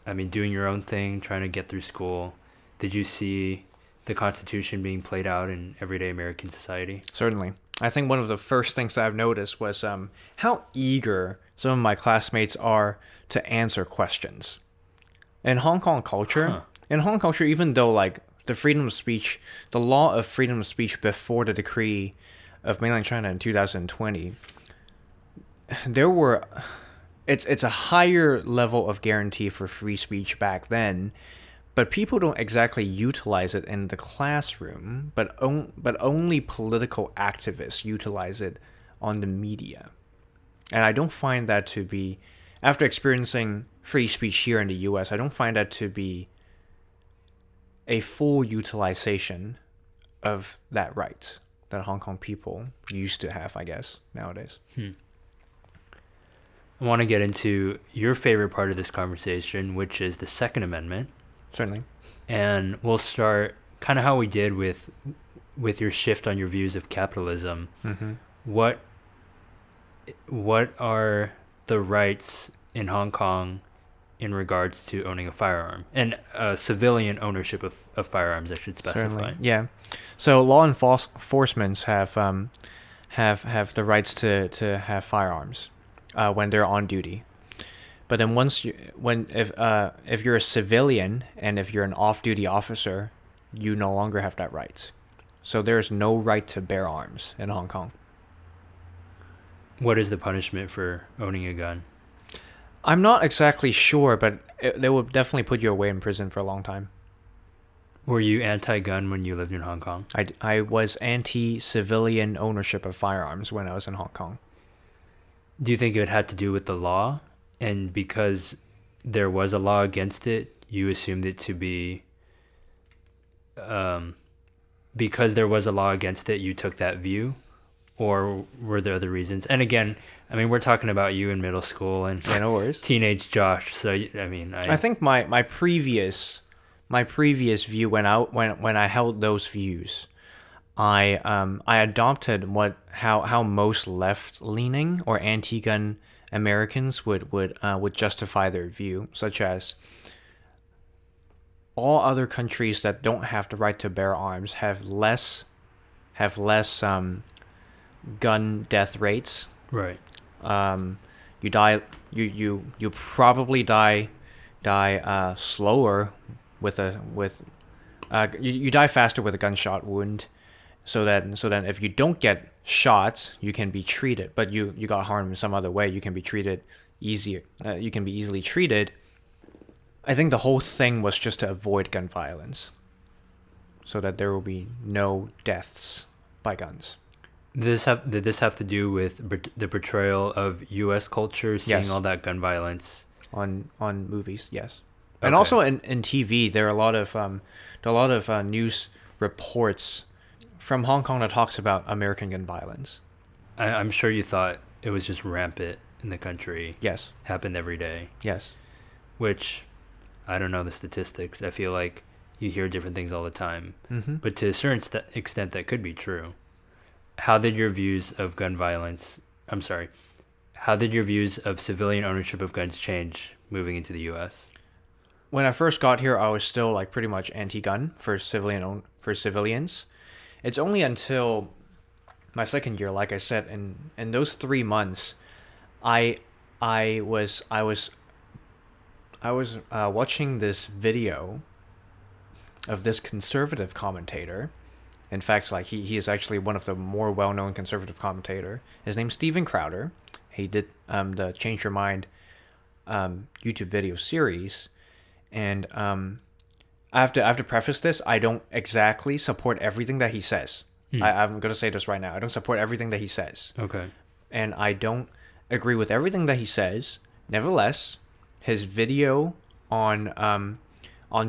your own thing, trying to get through school? Did you see the Constitution being played out in everyday American society? Certainly. I think one of the first things that I've noticed was how eager some of my classmates are to answer questions. In Hong Kong culture, even though like the freedom of speech, the law of freedom of speech before the decree of mainland China in 2020, it's a higher level of guarantee for free speech back then, but people don't exactly utilize it in the classroom, but only political activists utilize it on the media. And I don't find that to be, after experiencing free speech here in the US, I don't find that to be a full utilization of that right that Hong Kong people used to have, I guess, nowadays. I want to get into your favorite part of this conversation, which is the Second Amendment. Certainly. And we'll start kind of how we did with your shift on your views of capitalism. Mm-hmm. What are the rights in Hong Kong in regards to owning a firearm and civilian ownership of firearms? I should specify. Certainly. Yeah. So law enforcement have the rights to have firearms when they're on duty. But then if you're a civilian and if you're an off-duty officer, you no longer have that right. So there's no right to bear arms in Hong Kong. What is the punishment for owning a gun? I'm not exactly sure, but they will definitely put you away in prison for a long time. Were you anti-gun when you lived in Hong Kong? I was anti-civilian ownership of firearms when I was in Hong Kong. Do you think it had to do with the law? And because there was a law against it, you assumed it to be because there was a law against it, you took that view, or were there other reasons? And again, I mean, we're talking about you in middle school and Yeah, no worries. teenage Josh. So I mean, I think my previous view when I held those views, I adopted how most left leaning or anti-gun Americans would justify their view, such as all other countries that don't have the right to bear arms have less gun death rates. right. You die you probably die slower with you die faster with a gunshot wound, so that if you don't get shot, you can be treated, but you got harmed in some other way, you can be treated easier. You can be easily treated. I think the whole thing was just to avoid gun violence, so that there will be no deaths by guns. Did this have to do with the portrayal of U.S. culture, seeing Yes. all that gun violence? On movies, yes, Okay. and also in TV, there are a lot of news reports from Hong Kong that talks about American gun violence. I'm sure you thought it was just rampant in the country, Yes, happened every day, yes. which I don't know the statistics. I feel like you hear different things all the time, Mm-hmm. but to a certain extent, that could be true. How did your views of gun violence? I'm sorry. How did your views of civilian ownership of guns change moving into the U.S.? When I first got here, I was still like pretty much anti-gun for civilians. It's only until my second year, like I said, in those 3 months, I was watching this video of this conservative commentator. In fact, like he is actually one of the more well-known conservative commentator. His name's Steven Crowder. He did the Change Your Mind YouTube video series, and I have to preface this. I don't exactly support everything that he says. I'm gonna say this right now. I don't support everything that he says, Okay. and I don't agree with everything that he says. Nevertheless, his video on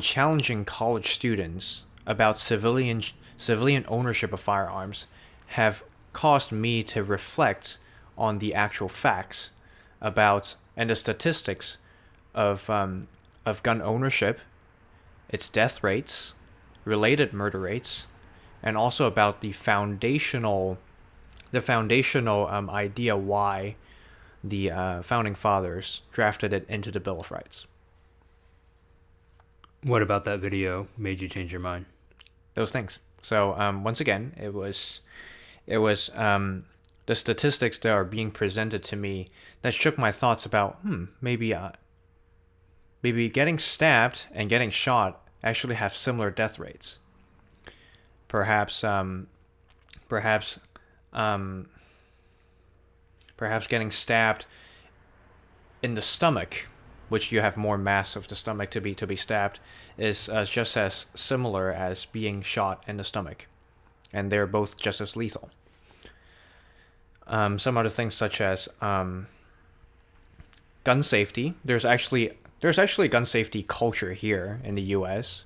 challenging college students about civilian ownership of firearms have caused me to reflect on the actual facts about and the statistics of gun ownership, its death rates, related murder rates, and also about the foundational idea why the founding fathers drafted it into the Bill of Rights. What about that video made you change your mind? Those things. So once again, it was the statistics that are being presented to me that shook my thoughts about maybe getting stabbed and getting shot actually have similar death rates. Perhaps getting stabbed in the stomach, which you have more mass of the stomach to be stabbed, is just as similar as being shot in the stomach, and they're both just as lethal. Some other things such as gun safety. There's actually a gun safety culture here in the U.S.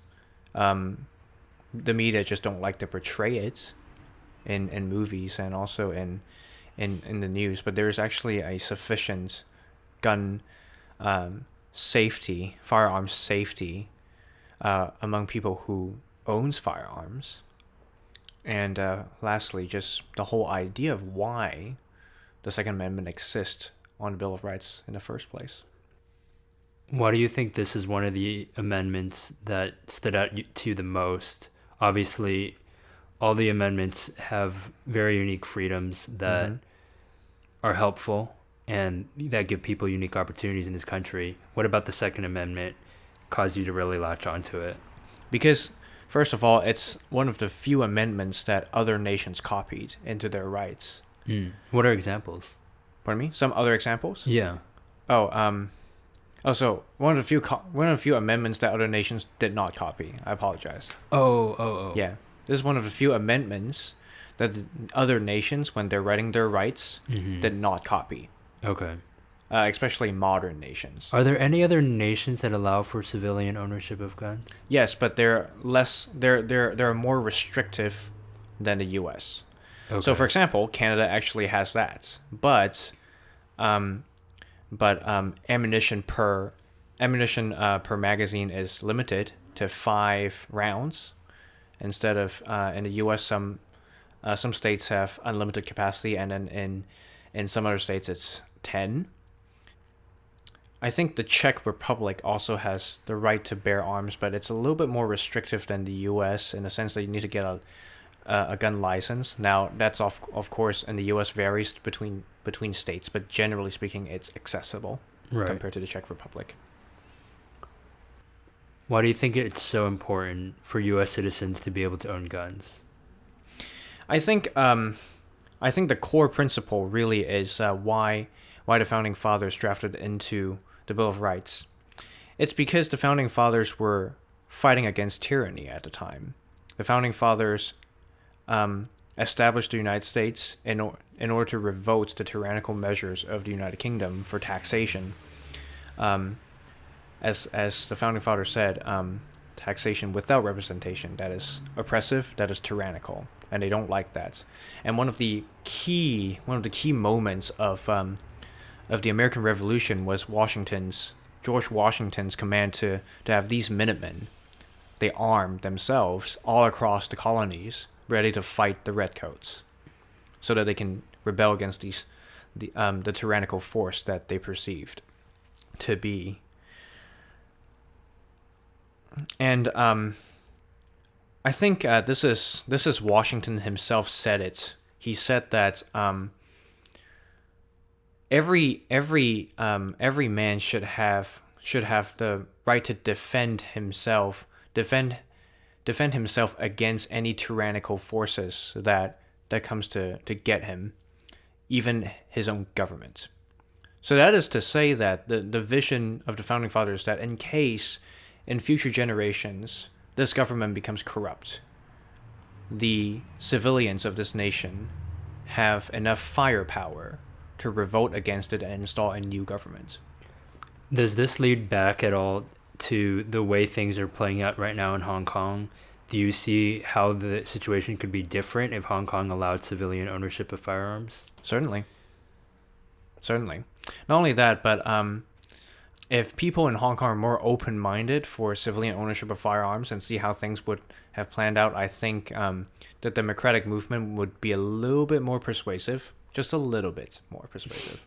The media just don't like to portray it in movies and also in the news. But there's actually a sufficient gun safety, firearms safety, among people who owns firearms. And lastly, just the whole idea of why the Second Amendment exists on the Bill of Rights in the first place. Why do you think this is one of the amendments that stood out to you the most? Obviously, all the amendments have very unique freedoms that are helpful and that give people unique opportunities in this country. What about the Second Amendment caused you to really latch onto it? Because, first of all, it's one of the few amendments that other nations copied into their rights. What are examples? Pardon me? Some other examples? Yeah. So one of the few amendments that other nations did not copy. I apologize. Oh. Yeah, this is one of the few amendments that the other nations, when they're writing their rights, did not copy. Okay. especially modern nations. Are there any other nations that allow for civilian ownership of guns? Yes, but they're less. They're more restrictive than the U.S. Okay. So, for example, Canada actually has that, but um, ammunition per magazine is limited to 5 rounds instead of in the U.S. Some states have unlimited capacity, and then in some other states it's 10. I think the Czech Republic also has the right to bear arms, but it's a little bit more restrictive than the U.S. in the sense that you need to get a gun license. Now, that's of course in the U.S. varies between states, but generally speaking, it's accessible compared to the Czech Republic. Why do you think it's so important for U.S. citizens to be able to own guns? I think the core principle really is why the founding fathers drafted into the Bill of Rights. It's because the founding fathers were fighting against tyranny at the time. The founding fathers established the United States in order to revoke the tyrannical measures of the United Kingdom for taxation. As the founding fathers said, taxation without representation, that is oppressive, that is tyrannical, and they don't like that. And one of the key moments of the American Revolution was George Washington's command to have these Minutemen. They armed themselves all across the colonies, ready to fight the redcoats, so that they can rebel against the tyrannical force that they perceived to be. And I think this is Washington himself said it. He said that every man should have the right to defend himself against any tyrannical forces that comes to get him, even his own government. So that is to say that the vision of the founding fathers, that in case in future generations this government becomes corrupt, the civilians of this nation have enough firepower to revolt against it and install a new government. Does this lead back at all to the way things are playing out right now in Hong Kong? Do you see how the situation could be different if Hong Kong allowed civilian ownership of firearms? Certainly. Not only that, but if people in Hong Kong are more open-minded for civilian ownership of firearms and see how things would have planned out, I think the democratic movement would be a little bit more persuasive. Just a little bit more persuasive.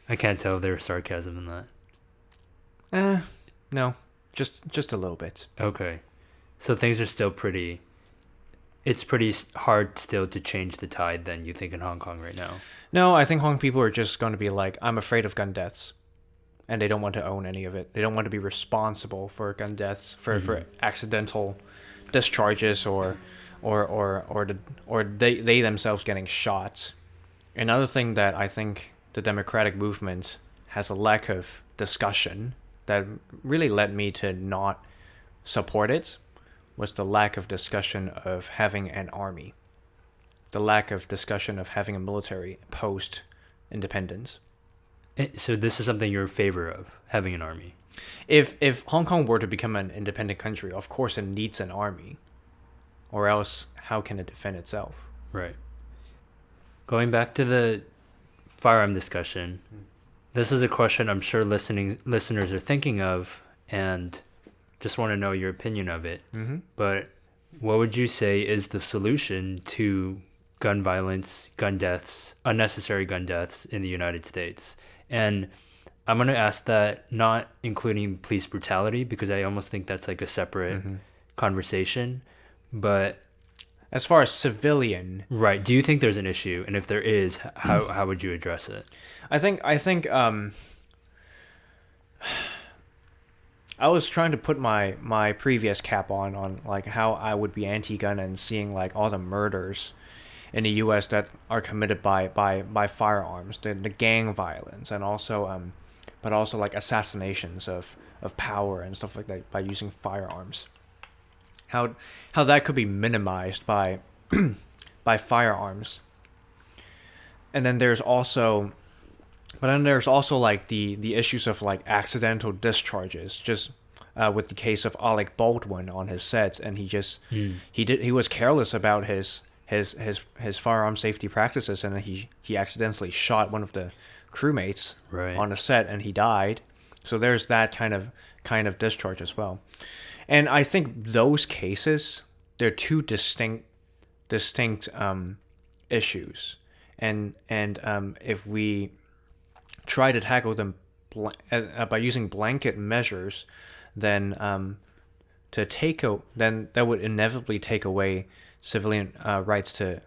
I can't tell there's sarcasm in that. No. Just a little bit. Okay. So things are still it's pretty hard still to change the tide then, you think, in Hong Kong right now? No, I think Hong Kong people are just going to be like, I'm afraid of gun deaths. And they don't want to own any of it. They don't want to be responsible for gun deaths, for accidental discharges or they themselves getting shot. Another thing that I think the democratic movement has a lack of discussion that really led me to not support it was the lack of discussion of having an army. The lack of discussion of having a military post-independence. So this is something you're in favor of, having an army? If Hong Kong were to become an independent country, of course it needs an army. Or else, how can it defend itself? Right. Going back to the firearm discussion, this is a question I'm sure listeners are thinking of, and just want to know your opinion of it. Mm-hmm. But what would you say is the solution to gun violence, gun deaths, unnecessary gun deaths in the United States? And I'm going to ask that not including police brutality, because I almost think that's like a separate conversation. But as far as civilian, right, do you think there's an issue? And if there is, how would you address it? I think I was trying to put my previous cap on like how I would be anti-gun and seeing like all the murders in the U.S. that are committed by firearms, the gang violence, and also but also like assassinations of power and stuff like that by using firearms. How that could be minimized by by firearms. And then there's also But then there's also like the issues of like accidental discharges, just with the case of Alec Baldwin on his sets, and he was careless about his firearm safety practices, and he accidentally shot one of the crewmates on the set, and he died. So there's that kind of discharge as well. And I think those cases, they're two distinct issues, and if we try to tackle them by using blanket measures, then then that would inevitably take away civilian rights the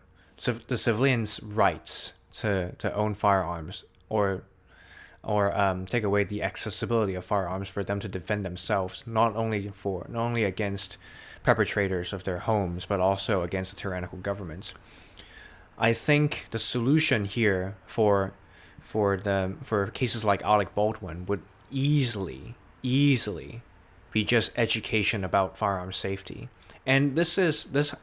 civilians' rights to own firearms, or take away the accessibility of firearms for them to defend themselves, not only against perpetrators of their homes, but also against the tyrannical governments. I think the solution here for cases like Alec Baldwin would easily be just education about firearm safety. And this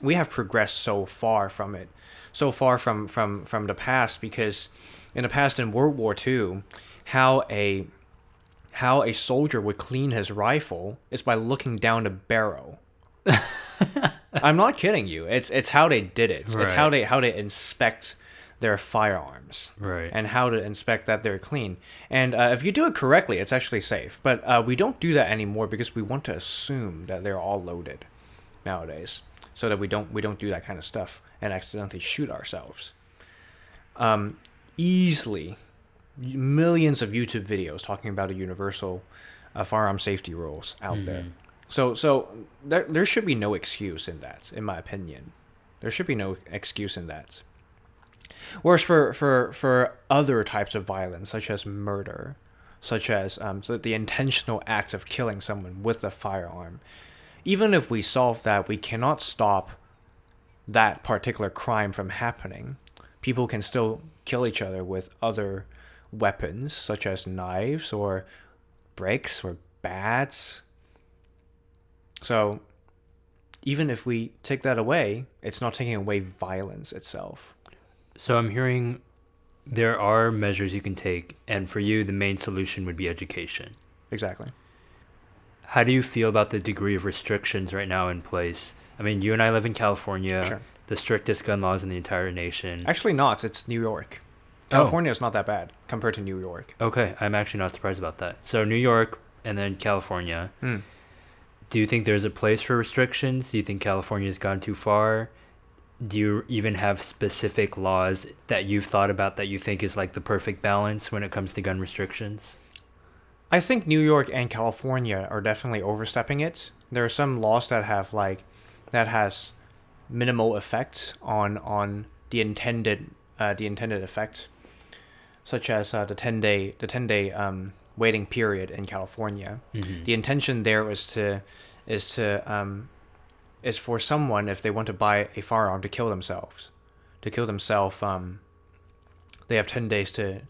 we have progressed so far from it, so far from the past, because in the past, in World War II, how a soldier would clean his rifle is by looking down the barrel. I'm not kidding you. It's how they did it. Right. It's how they inspect their firearms, right, and how to inspect that they're clean. And if you do it correctly, it's actually safe. But we don't do that anymore because we want to assume that they're all loaded nowadays, so that we don't do that kind of stuff and accidentally shoot ourselves. Easily, millions of YouTube videos talking about the universal firearm safety rules out there. So there should be no excuse in that, in my opinion. There should be no excuse in that. Whereas for other types of violence, such as murder, such as the intentional act of killing someone with a firearm, even if we solve that, we cannot stop that particular crime from happening. People can still kill each other with other weapons, such as knives or bricks or bats. So even if we take that away, it's not taking away violence itself. So I'm hearing there are measures you can take, and for you, the main solution would be education. Exactly. How do you feel about the degree of restrictions right now in place? I mean, you and I live in California, Sure. The strictest gun laws in the entire nation. Actually not. It's New York. California is not that bad compared to New York. Okay, I'm actually not surprised about that. So New York and then California. Do you think there's a place for restrictions? Do you think California's gone too far? Do you even have specific laws that you've thought about that you think is like the perfect balance when it comes to gun restrictions? I think New York and California are definitely overstepping it. There are some laws that has minimal effect on the intended effect, such as the 10-day waiting period in California. The intention there is for someone, if they want to buy a firearm, to kill themselves. They have 10 days to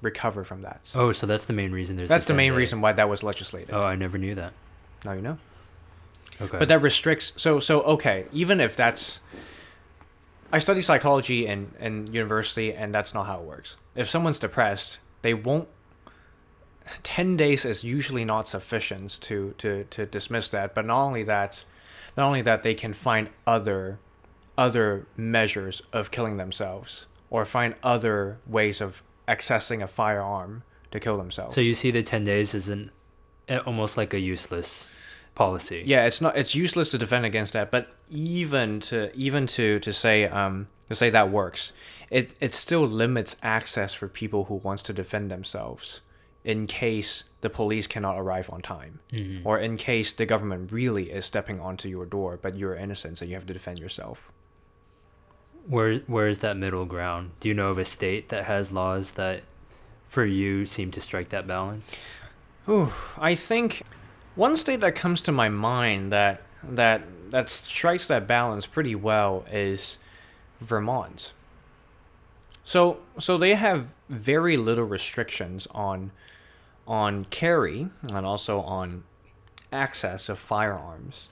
recover from that. Oh, so that's the main reason there's. That's the main 10-day. reason why that was legislated. Oh, I never knew that. Now you know. Okay. But that restricts. So okay. Even if that's, I study psychology in university, and that's not how it works. If someone's depressed, they won't. 10 days is usually not sufficient to dismiss that. But not only that, they can find other measures of killing themselves, or find other ways of accessing a firearm to kill themselves. So you see the 10 days as almost like a useless policy. Yeah, it's useless to defend against that, but even to say that works, it still limits access for people who wants to defend themselves in case the police cannot arrive on time, or in case the government really is stepping onto your door, but you're innocent, so you have to defend yourself. Where is that middle ground? Do you know of a state that has laws that, for you, seem to strike that balance? I think one state that comes to my mind that strikes that balance pretty well is Vermont. So they have very little restrictions on carry and also on access of firearms.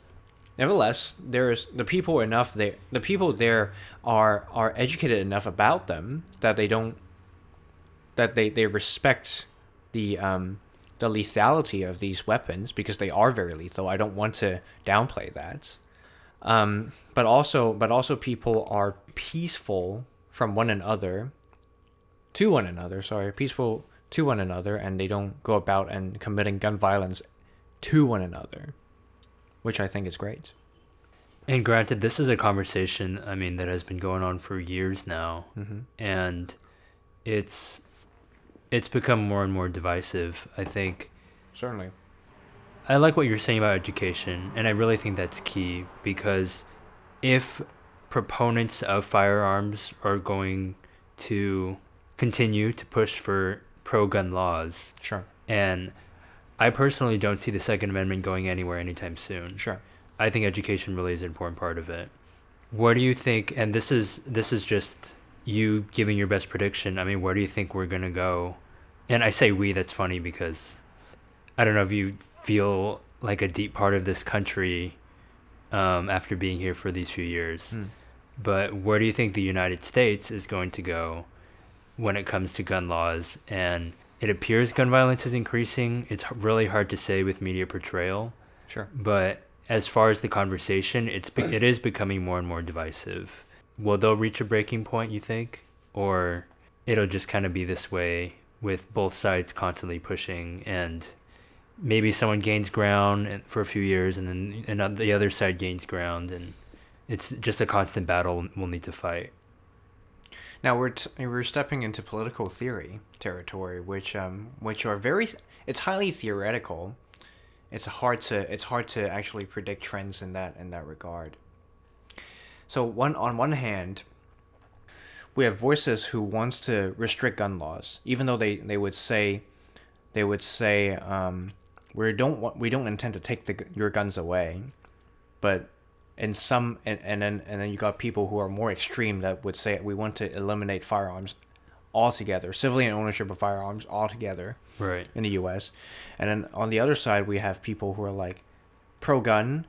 Nevertheless, the people there are educated enough about them that they don't that they respect the lethality of these weapons, because they are very lethal. I don't want to downplay that. But also people are peaceful from one another to one another. Sorry, peaceful to one another, and they don't go about and committing gun violence to one another, which I think is great. And granted, this is a conversation, I mean, that has been going on for years now, and it's become more and more divisive, I think. Certainly. I like what you're saying about education, and I really think that's key, because if proponents of firearms are going to continue to push for pro-gun laws, Sure. and I personally don't see the Second Amendment going anywhere anytime soon. Sure. I think education really is an important part of it. What do you think, and this is just you giving your best prediction, I mean, where do you think we're going to go? And I say we, that's funny because I don't know if you feel like a deep part of this country after being here for these few years, but where do you think the United States is going to go when it comes to gun laws? And it appears gun violence is increasing. It's really hard to say with media portrayal. Sure. But as far as the conversation, it is becoming more and more divisive. Will they reach a breaking point, you think? Or it'll just kind of be this way with both sides constantly pushing, and maybe someone gains ground for a few years and then the other side gains ground, and it's just a constant battle we'll need to fight. Now we're stepping into political theory territory, which are very, it's highly theoretical. It's hard to actually predict trends in that regard. So on one hand, we have voices who wants to restrict gun laws, even though they would say we don't intend to take your guns away, but in some and then you got people who are more extreme that would say we want to eliminate firearms altogether, civilian ownership of firearms altogether, right, in the U.S. And then on the other side, we have people who are like pro-gun,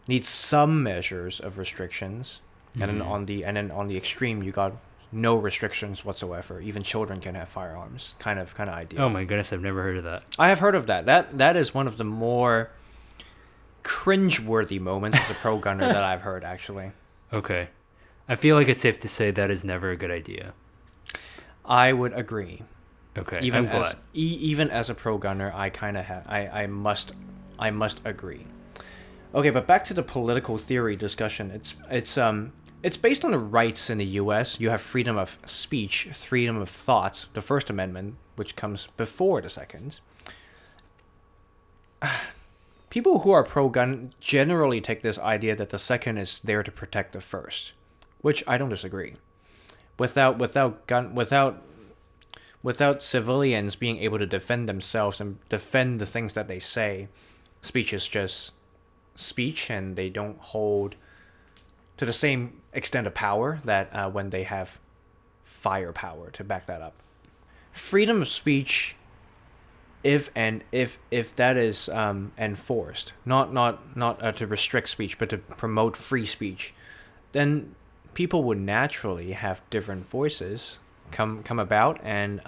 need some measures of restrictions, and then on the extreme, you got no restrictions whatsoever. Even children can have firearms, kind of idea. Oh my goodness, I've never heard of that. I have heard of that. That is one of the more cringe-worthy moments as a pro-gunner that I've heard, actually. Okay. I feel like it's safe to say that is never a good idea. I would agree. Okay, even I'm glad. Even as a pro-gunner, I must agree. Okay, but back to the political theory discussion. It's based on the rights in the U.S. You have freedom of speech, freedom of thought, the First Amendment, which comes before the Second. People who are pro-gun generally take this idea that the Second is there to protect the First, which I don't disagree. Without civilians being able to defend themselves and defend the things that they say, speech is just speech, and they don't hold to the same extent of power that when they have firepower to back that up. Freedom of speech, if that is enforced, not to restrict speech, but to promote free speech, then people would naturally have different voices come about, and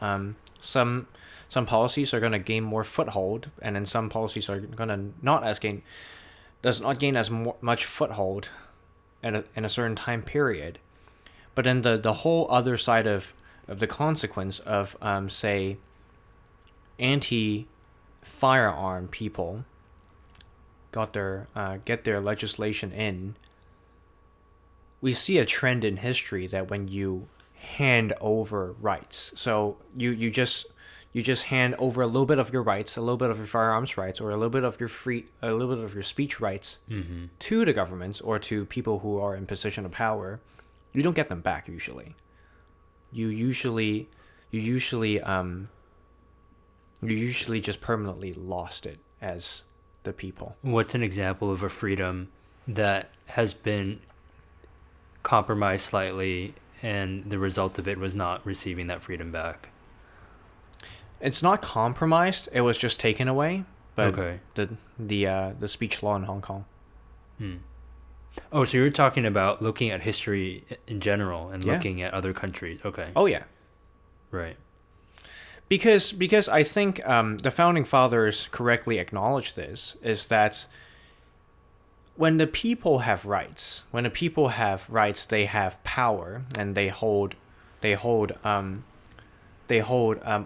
some policies are going to gain more foothold, and then some policies are going to not gain as much foothold in a certain time period. But then the whole other side of the consequence of say anti-firearm people get their legislation in, we see a trend in history that when you hand over rights, so you just hand over a little bit of your rights, a little bit of your firearms rights, or a little bit of your speech rights to the governments or to people who are in position of power, you don't get them back usually. You usually just permanently lost it as the people. What's an example of a freedom that has been compromised slightly and the result of it was not receiving that freedom back? It's not compromised, it was just taken away. But okay. The speech law in Hong Kong. Oh, so you're talking about looking at history in general and looking at other countries. Okay. Oh yeah. Right. Because I think the founding fathers correctly acknowledged this, is that when the people have rights, they have power, and they hold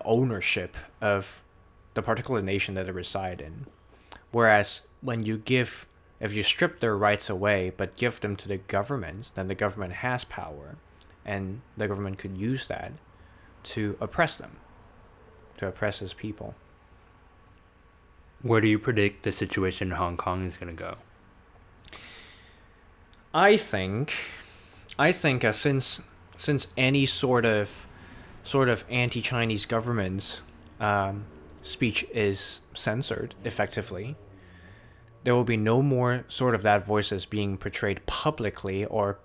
ownership of the particular nation that they reside in. Whereas if you strip their rights away but give them to the government, then the government has power, and the government could use that to oppress them, to oppress its people. Where do you predict the situation in Hong Kong is going to go? I think since any sort of anti-Chinese government speech is censored effectively, there will be no more sort of that voices being portrayed publicly or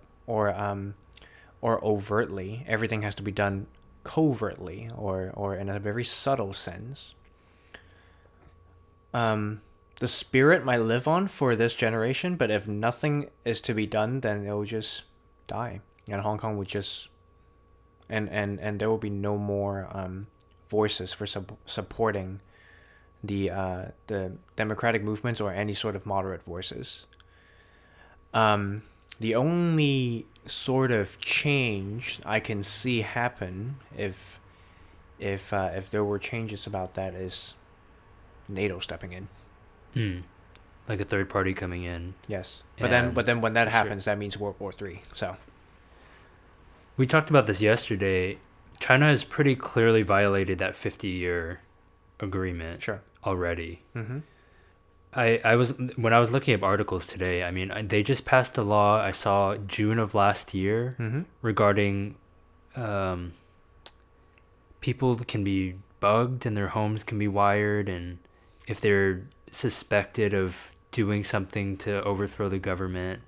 overtly. Everything has to be done covertly or in a very subtle sense. The spirit might live on for this generation, but if nothing is to be done, then it will just die, and Hong Kong would just and there will be no more voices for supporting the democratic movements or any sort of moderate voices. The only sort of change I can see happen if there were changes about that is NATO stepping in. Like a third party coming in. Yes, but then when that happens, that means World War III. So we talked about this yesterday. China has pretty clearly violated that 50-year agreement already. Mm-hmm. When I was looking up articles today, I mean, they just passed a law I saw June of last year regarding people can be bugged and their homes can be wired, and if they're suspected of doing something to overthrow the government.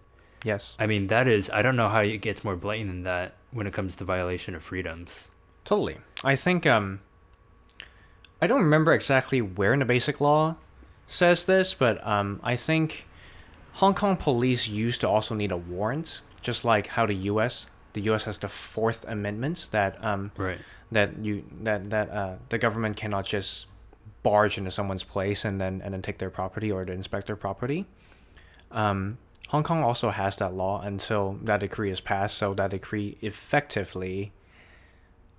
Yes. I mean, that is, I don't know how it gets more blatant than that when it comes to violation of freedoms. Totally. I think I don't remember exactly where in the basic law says this, but I think Hong Kong police used to also need a warrant, just like how the U.S. has the Fourth Amendment that the government cannot just barge into someone's place and then take their property or to inspect their property. Hong Kong also has that law until that decree is passed, so that decree effectively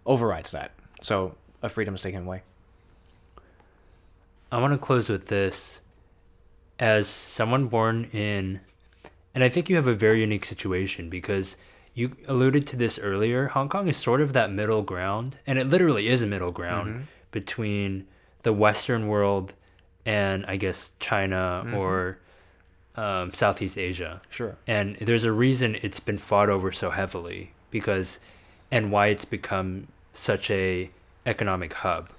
overrides that. So a freedom is taken away. I want to close with this. As someone born in, and I think you have a very unique situation because you alluded to this earlier, Hong Kong is sort of that middle ground, and it literally is a middle ground between the Western world and I guess China or Southeast Asia. Sure. And there's a reason it's been fought over so heavily and why it's become such a economic hub.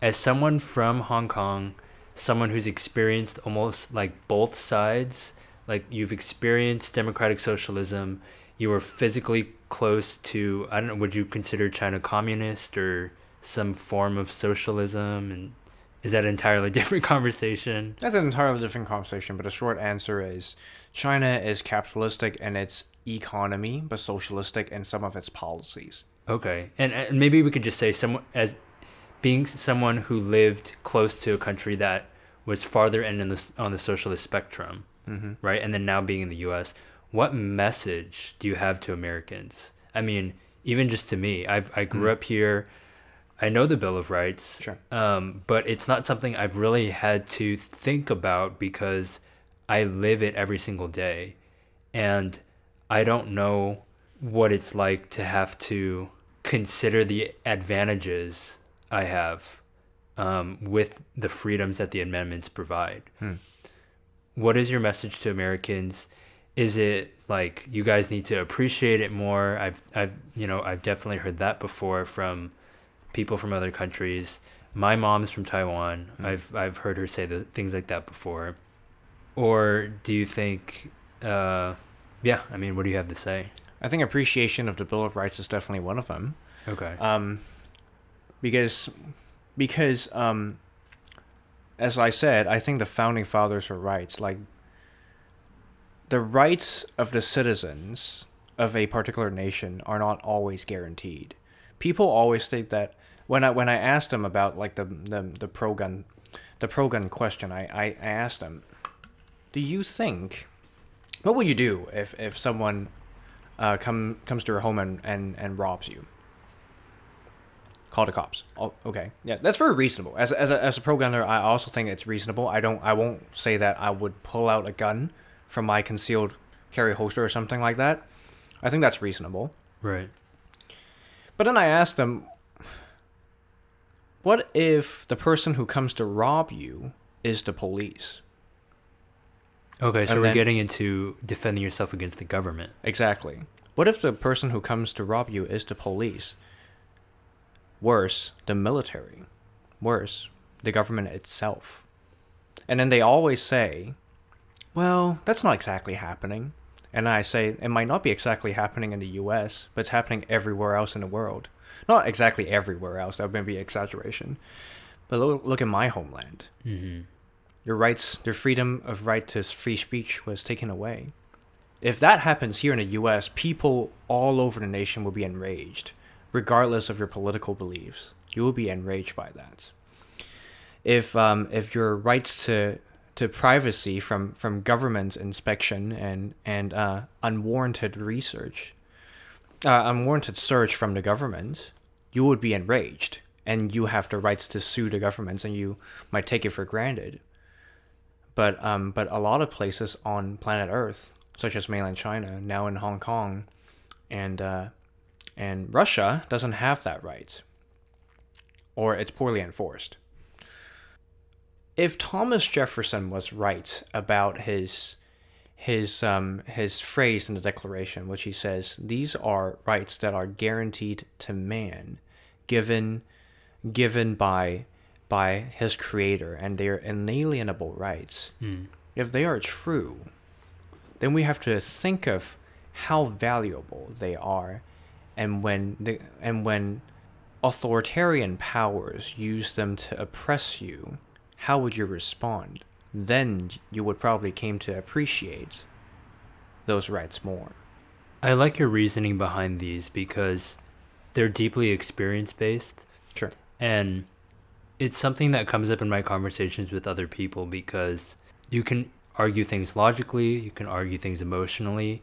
As someone from Hong Kong, someone who's experienced almost like both sides, like you've experienced democratic socialism, you were physically close to, I don't know, would you consider China communist or some form of socialism? And is that an entirely different conversation? That's an entirely different conversation, but the short answer is China is capitalistic in its economy, but socialistic in some of its policies. Okay. And maybe we could just say being someone who lived close to a country that was farther end on the socialist spectrum, right? And then now being in the U.S., what message do you have to Americans? I mean, even just to me, I grew up here. I know the Bill of Rights, but it's not something I've really had to think about because I live it every single day. And I don't know what it's like to have to consider the advantages I have with the freedoms that the amendments provide. What is your message to Americans? Is it like you guys need to appreciate it more? I've definitely heard that before from people from other countries. My mom's from Taiwan. I've heard her say things like that before. Or do you think what do you have to say? I think appreciation of the Bill of Rights is definitely one of them. Okay. Because as I said, I think the founding fathers were right. Like, the rights of the citizens of a particular nation are not always guaranteed. People always think that when I asked him about like the pro gun question, I asked him, do you think, what would you do if someone comes to your home and robs you? Call the cops. Oh, okay, yeah, that's very reasonable. As a pro gunner, I also think it's reasonable. I won't say that I would pull out a gun from my concealed carry holster or something like that. I think that's reasonable. Right. But then I asked them, what if the person who comes to rob you is the police? Okay, so we're getting into defending yourself against the government. Exactly. What if the person who comes to rob you is the police? Worse, the military. Worse, the government itself. And then they always say, well, that's not exactly happening. And I say, it might not be exactly happening in the US, but it's happening everywhere else in the world. Not exactly everywhere else, that would be exaggeration. But look at my homeland. Mm-hmm. Your rights, your freedom of right to free speech was taken away. If that happens here in the US, people all over the nation will be enraged, regardless of your political beliefs. You will be enraged by that. If your rights to privacy from government inspection and unwarranted research, unwarranted search from the government, you would be enraged, and you have the rights to sue the governments, and you might take it for granted. But a lot of places on planet Earth, such as mainland China, now in Hong Kong, and Russia, doesn't have that right, or it's poorly enforced. If Thomas Jefferson was right about his phrase in the Declaration, which he says, these are rights that are guaranteed to man, given by his creator, and they are inalienable rights. If they are true, then we have to think of how valuable they are, and when authoritarian powers use them to oppress you, how would you respond? Then you would probably came to appreciate those rights more. I like your reasoning behind these because they're deeply experience-based. Sure. And it's something that comes up in my conversations with other people because you can argue things logically, you can argue things emotionally.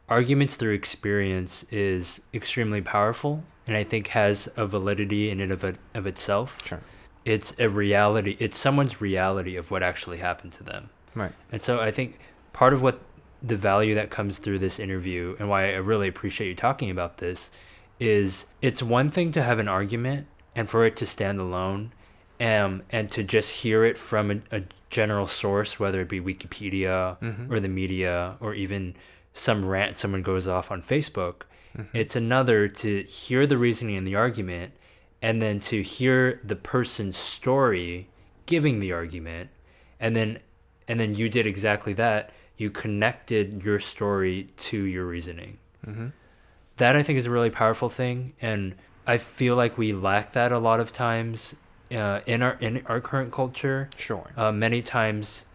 Arguments through experience is extremely powerful, and I think has a validity in and of itself. Sure. It's a reality. It's someone's reality of what actually happened to them. Right. And so I think part of what the value that comes through this interview and why I really appreciate you talking about this is it's one thing to have an argument and for it to stand alone and to just hear it from a general source, whether it be Wikipedia or the media or even some rant someone goes off on Facebook. It's another to hear the reasoning and the argument and then to hear the person's story giving the argument, and then you did exactly that. You connected your story to your reasoning. That I think is a really powerful thing, and I feel like we lack that a lot of times in our current culture. Sure. Many times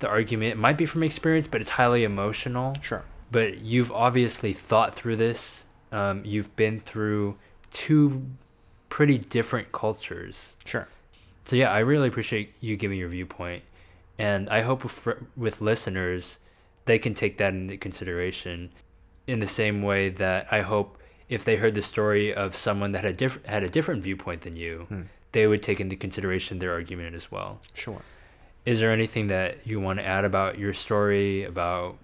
the argument might be from experience, but it's highly emotional. Sure. But you've obviously thought through this. You've been through two pretty different cultures. Sure. So yeah, I really appreciate you giving your viewpoint, and I hope with listeners, they can take that into consideration in the same way that I hope if they heard the story of someone that had a different viewpoint than you, they would take into consideration their argument as well. Sure. Is there anything that you want to add about your story, about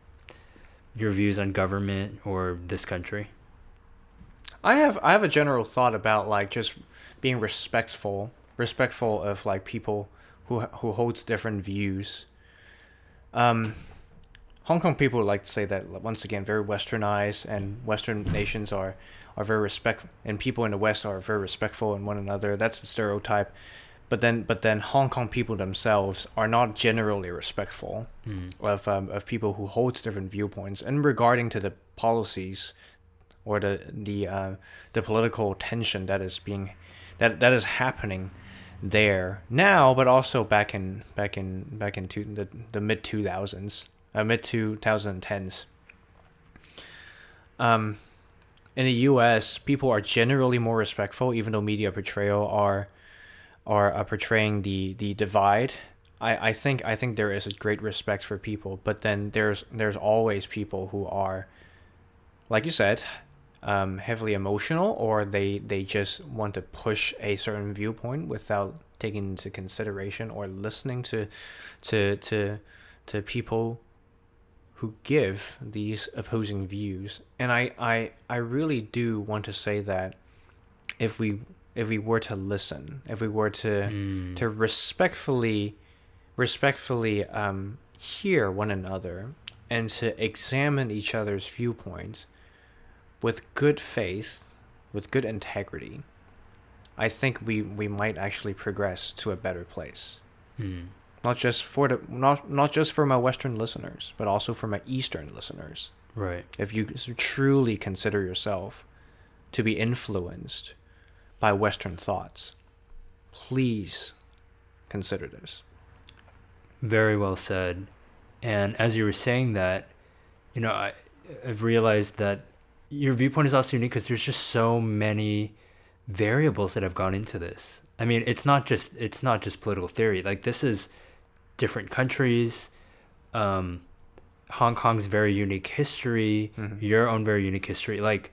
your views on government or this country? I have a general thought about like just being respectful of like people who holds different views. Hong Kong people like to say that, once again, very westernized, and Western nations are very and people in the West are very respectful in one another. That's the stereotype. But then Hong Kong people themselves are not generally respectful of people who holds different viewpoints, and regarding to the policies or the political tension that is happening there now, but also back in the mid 2000s, mid 2010s. in the U.S., people are generally more respectful, even though media portrayal are portraying the divide. I think there is a great respect for people, but then there's always people who are, like you said, heavily emotional, or they just want to push a certain viewpoint without taking into consideration or listening to people who give these opposing views. And I really do want to say that if we were to listen, if we were to respectfully hear one another and to examine each other's viewpoints with good faith, with good integrity, I think we might actually progress to a better place. Not just for my Western listeners, but also for my Eastern listeners. Right. If you truly consider yourself to be influenced by Western thoughts, please consider this. Very well said. And as you were saying that, I've realized that your viewpoint is also unique because there's just so many variables that have gone into this. I mean, it's not just political theory. Like, this is different countries, Hong Kong's very unique history, your own very unique history. Like,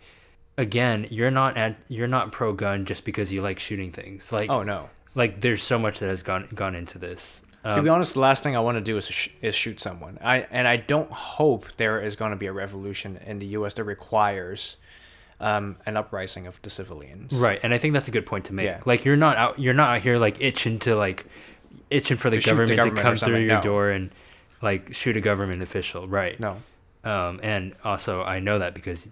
again, you're not pro gun just because you like shooting things. Like, oh no, like there's so much that has gone into this. To be honest, the last thing I want to do is shoot someone. I don't hope there is going to be a revolution in the U.S. that requires an uprising of the civilians. Right, and I think that's a good point to make. Yeah. Like, you're not out here like itching for the government to come through your door and like shoot a government official. Right. No. And also, I know that because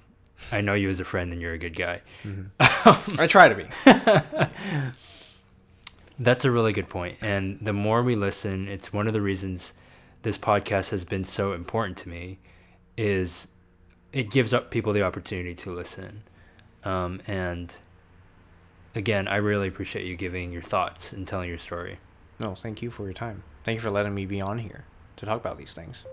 I know you as a friend and you're a good guy. I try to be. That's a really good point. And the more we listen, it's one of the reasons this podcast has been so important to me, is it gives up people the opportunity to listen. And again, I really appreciate you giving your thoughts and telling your story. No, thank you for your time. Thank you for letting me be on here to talk about these things.